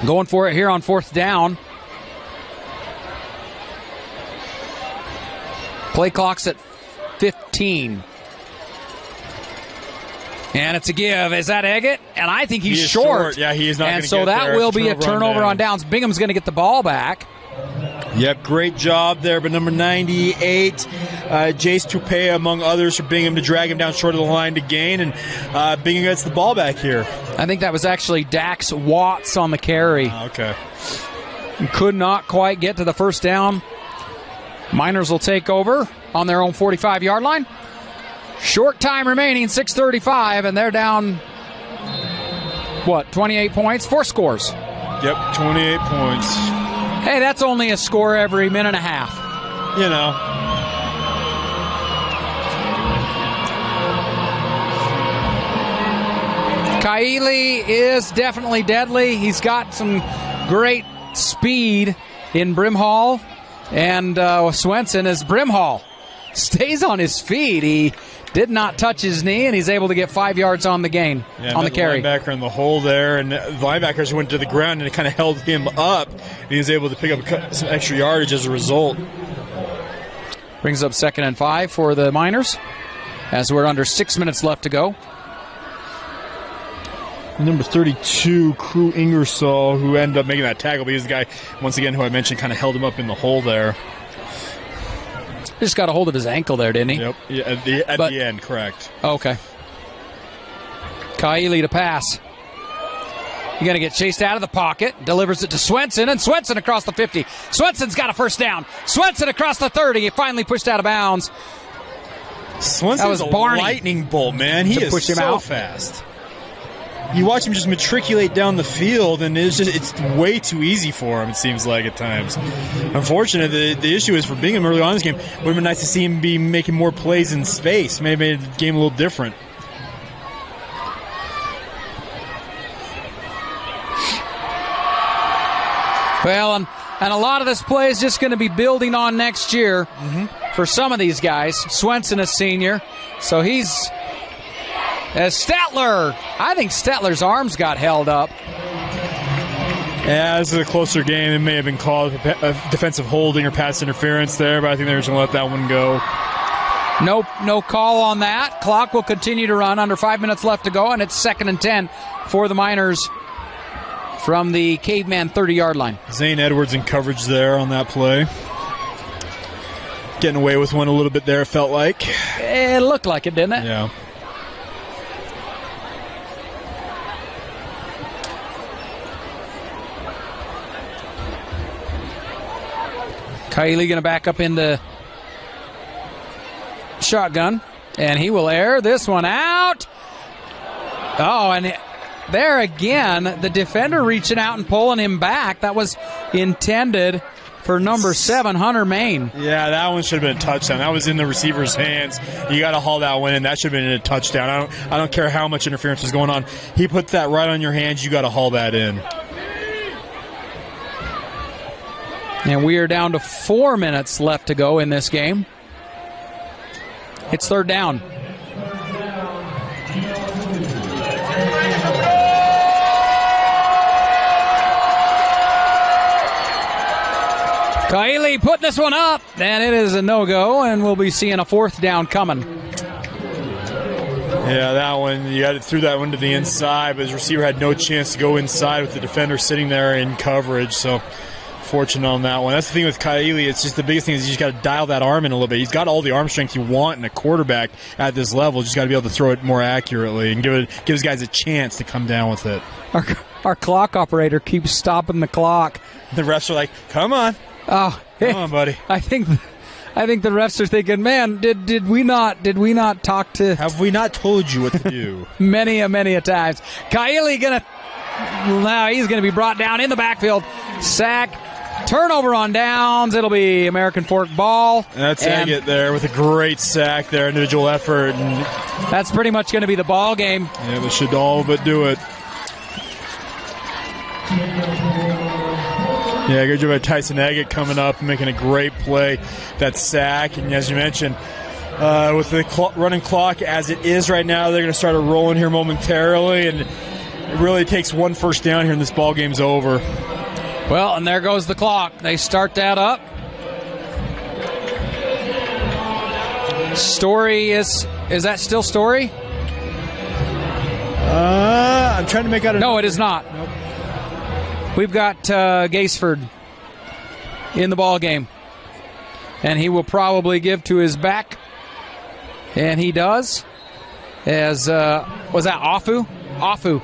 Going for it here on 4th down. Play clock's at 15. And it's a give. Is that Eggett? And I think he's short. Yeah, he is not going to get there. And so that will be a turnover on downs. Bingham's going to get the ball back. Yep, great job there. But number 98, Jace Toupé, among others, for Bingham to drag him down short of the line to gain. And Bingham gets the ball back here. I think that was actually Dax Watts on the carry. Okay. Could not quite get to the first down. Miners will take over on their own 45-yard line. Short time remaining, 6:35, and they're down, 28 points? 4 scores. Yep, 28 points. Hey, that's only a score every minute and a half. You know. Kaili is definitely deadly. He's got some great speed in Brimhall, and Swenson as Brimhall stays on his feet. He did not touch his knee, and he's able to get 5 yards on the gain, on the carry. Linebacker in the hole there, and the linebackers went to the ground, and it kind of held him up. He was able to pick up some extra yardage as a result. Brings up 2nd and 5 for the Miners, as we're under 6 minutes left to go. Number 32, Crew Ingersoll, who ended up making that tackle, but he's the guy, once again, who I mentioned kind of held him up in the hole there. He just got a hold of his ankle there, didn't he? Yep, yeah, at the end, correct. Okay. Kaili to pass. You're going to get chased out of the pocket. Delivers it to Swenson, and Swenson across the 50. Swenson's got a first down. Swenson across the 30. He finally pushed out of bounds. Swenson's a lightning bolt, man. He is so fast. You watch him just matriculate down the field, and it's way too easy for him, it seems like, at times. Unfortunately, the issue is for Bingham early on in this game, it would have been nice to see him be making more plays in space. Maybe made the game a little different. Well, and a lot of this play is just going to be building on next year for some of these guys. Swenson, a senior, so he's... As Statler, I think Statler's arms got held up. Yeah, this is a closer game. It may have been called a defensive holding or pass interference there, but I think they're just going to let that one go. No call on that. Clock will continue to run. Under 5 minutes left to go, and it's 2nd and 10 for the Miners from the Caveman 30-yard line. Zane Edwards in coverage there on that play. Getting away with one a little bit there, it felt like. It looked like it, didn't it? Yeah. Kylie going to back up in the shotgun, and he will air this one out. Oh, and there again, the defender reaching out and pulling him back. That was intended for number 7, Hunter Main. Yeah, that one should have been a touchdown. That was in the receiver's hands. You got to haul that one in. That should have been a touchdown. I don't care how much interference was going on. He puts that right on your hands. You got to haul that in. And we are down to 4 minutes left to go in this game. It's 3rd down. Kaili putting this one up, and it is a no-go, and we'll be seeing a 4th down coming. Yeah, that one, threw that one to the inside, but his receiver had no chance to go inside with the defender sitting there in coverage, so fortunate on that one. That's the thing with Kaili. It's just the biggest thing is you just got to dial that arm in a little bit. He's got all the arm strength you want in a quarterback at this level. Just got to be able to throw it more accurately and give his guys a chance to come down with it. Our clock operator keeps stopping the clock. The refs are like, "Come on, come on, buddy." I think the refs are thinking, "Man, did we not talk to? Have we not told you what to do?" many a times. Kaili he's gonna be brought down in the backfield. Sack. Turnover on downs. It'll be American Fork ball. That's Agate there with a great sack there, individual effort. And that's pretty much going to be the ball game. Yeah, they should all but do it. Yeah, good job by Tyson Agate coming up and making a great play. That sack, and as you mentioned, with the running clock as it is right now, they're going to start rolling here momentarily, and it really takes one first down here and this ball game's over. Well, and there goes the clock. They start that up. Story is that still Story? I'm trying to make out a... No, it is not. Nope. We've got Gaisford in the ball game. And he will probably give to his back. And he does. As, was that Afu? Afu.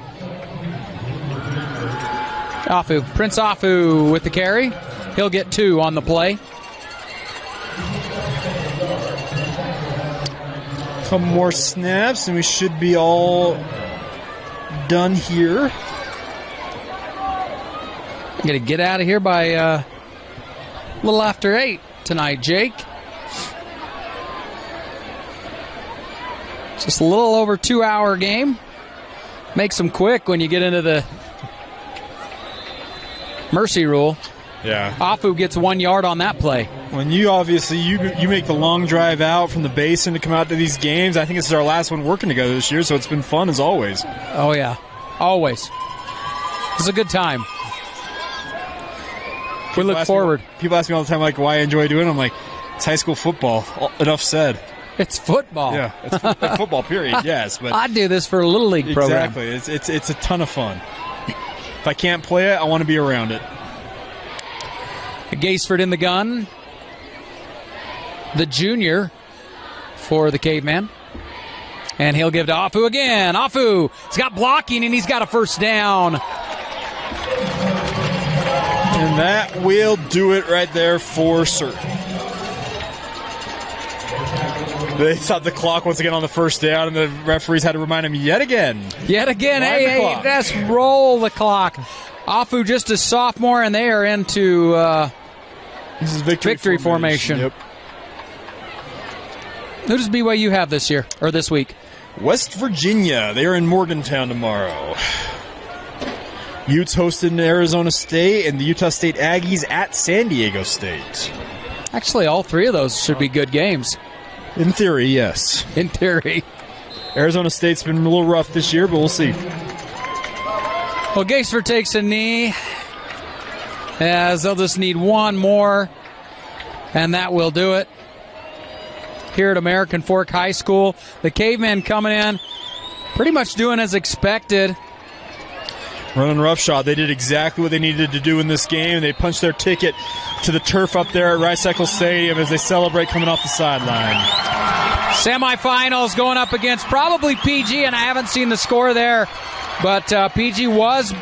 Prince Afu with the carry. He'll get 2 on the play. Couple more snaps, and we should be all done here. I'm going to get out of here by a little after 8 tonight, Jake. Just a little over 2-hour game. Makes them quick when you get into the mercy rule. Yeah. Afu gets 1 yard on that play. When you obviously you make the long drive out from the basin to come out to these games, I think this is our last one working together this year, so it's been fun as always. Oh yeah, always. It's a good time. We look forward. People ask me all the time, like, why I enjoy doing it. I'm like, it's high school football. Enough said. It's football. Yeah, it's football. Period. Yes, but I do this for a little league program. Exactly. It's a ton of fun. If I can't play it, I want to be around it. Gaisford in the gun. The junior for the Caveman. And he'll give to Afu again. Afu, he's got blocking and he's got a first down. And that will do it right there for certain. They stopped the clock once again on the first down, and the referees had to remind him yet again. Hey, let's roll the clock. Afu just a sophomore, and they are into this is victory formation. Yep. Who does BYU have this year, or this week? West Virginia. They are in Morgantown tomorrow. Utes hosting Arizona State, and the Utah State Aggies at San Diego State. Actually, all three of those should be good games. In theory, yes. In theory. Arizona State's been a little rough this year, but we'll see. Well, Gatesford takes a knee, as they'll just need one more, and that will do it. Here at American Fork High School, the Cavemen coming in, pretty much doing as expected. Running roughshod. They did exactly what they needed to do in this game. They punched their ticket to the turf up there at Rice-Eccles Stadium as they celebrate coming off the sideline. Semifinals going up against probably PG, and I haven't seen the score there, but PG was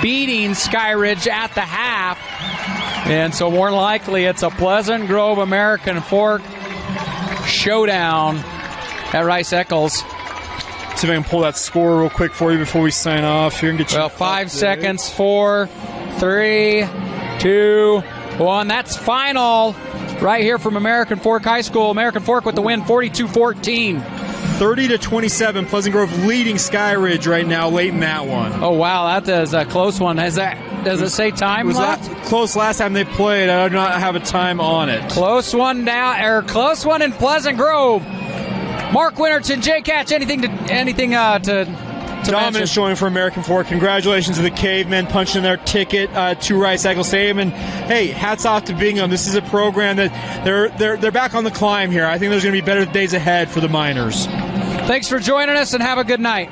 beating Skyridge at the half, and so more than likely it's a Pleasant Grove American Fork showdown at Rice-Eccles. See if I can pull that score real quick for you before we sign off here and get you. Well, 5 seconds. 4, 3, 2, 1. That's final right here from American Fork High School. American Fork with the win, 42-14. 30-27. Pleasant Grove leading Skyridge right now, late in that one. Oh wow, that is a close one. Does it say time left? Close last time they played. I do not have a time on it. Close one close one in Pleasant Grove. Mark Winterton, Jay Catch, anything to dominant mention? showing for American Fork. Congratulations to the Cavemen punching their ticket to Rice-Eccles Stadium. And hey, hats off to Bingham. This is a program that they're back on the climb here. I think there's going to be better days ahead for the Miners. Thanks for joining us, and have a good night.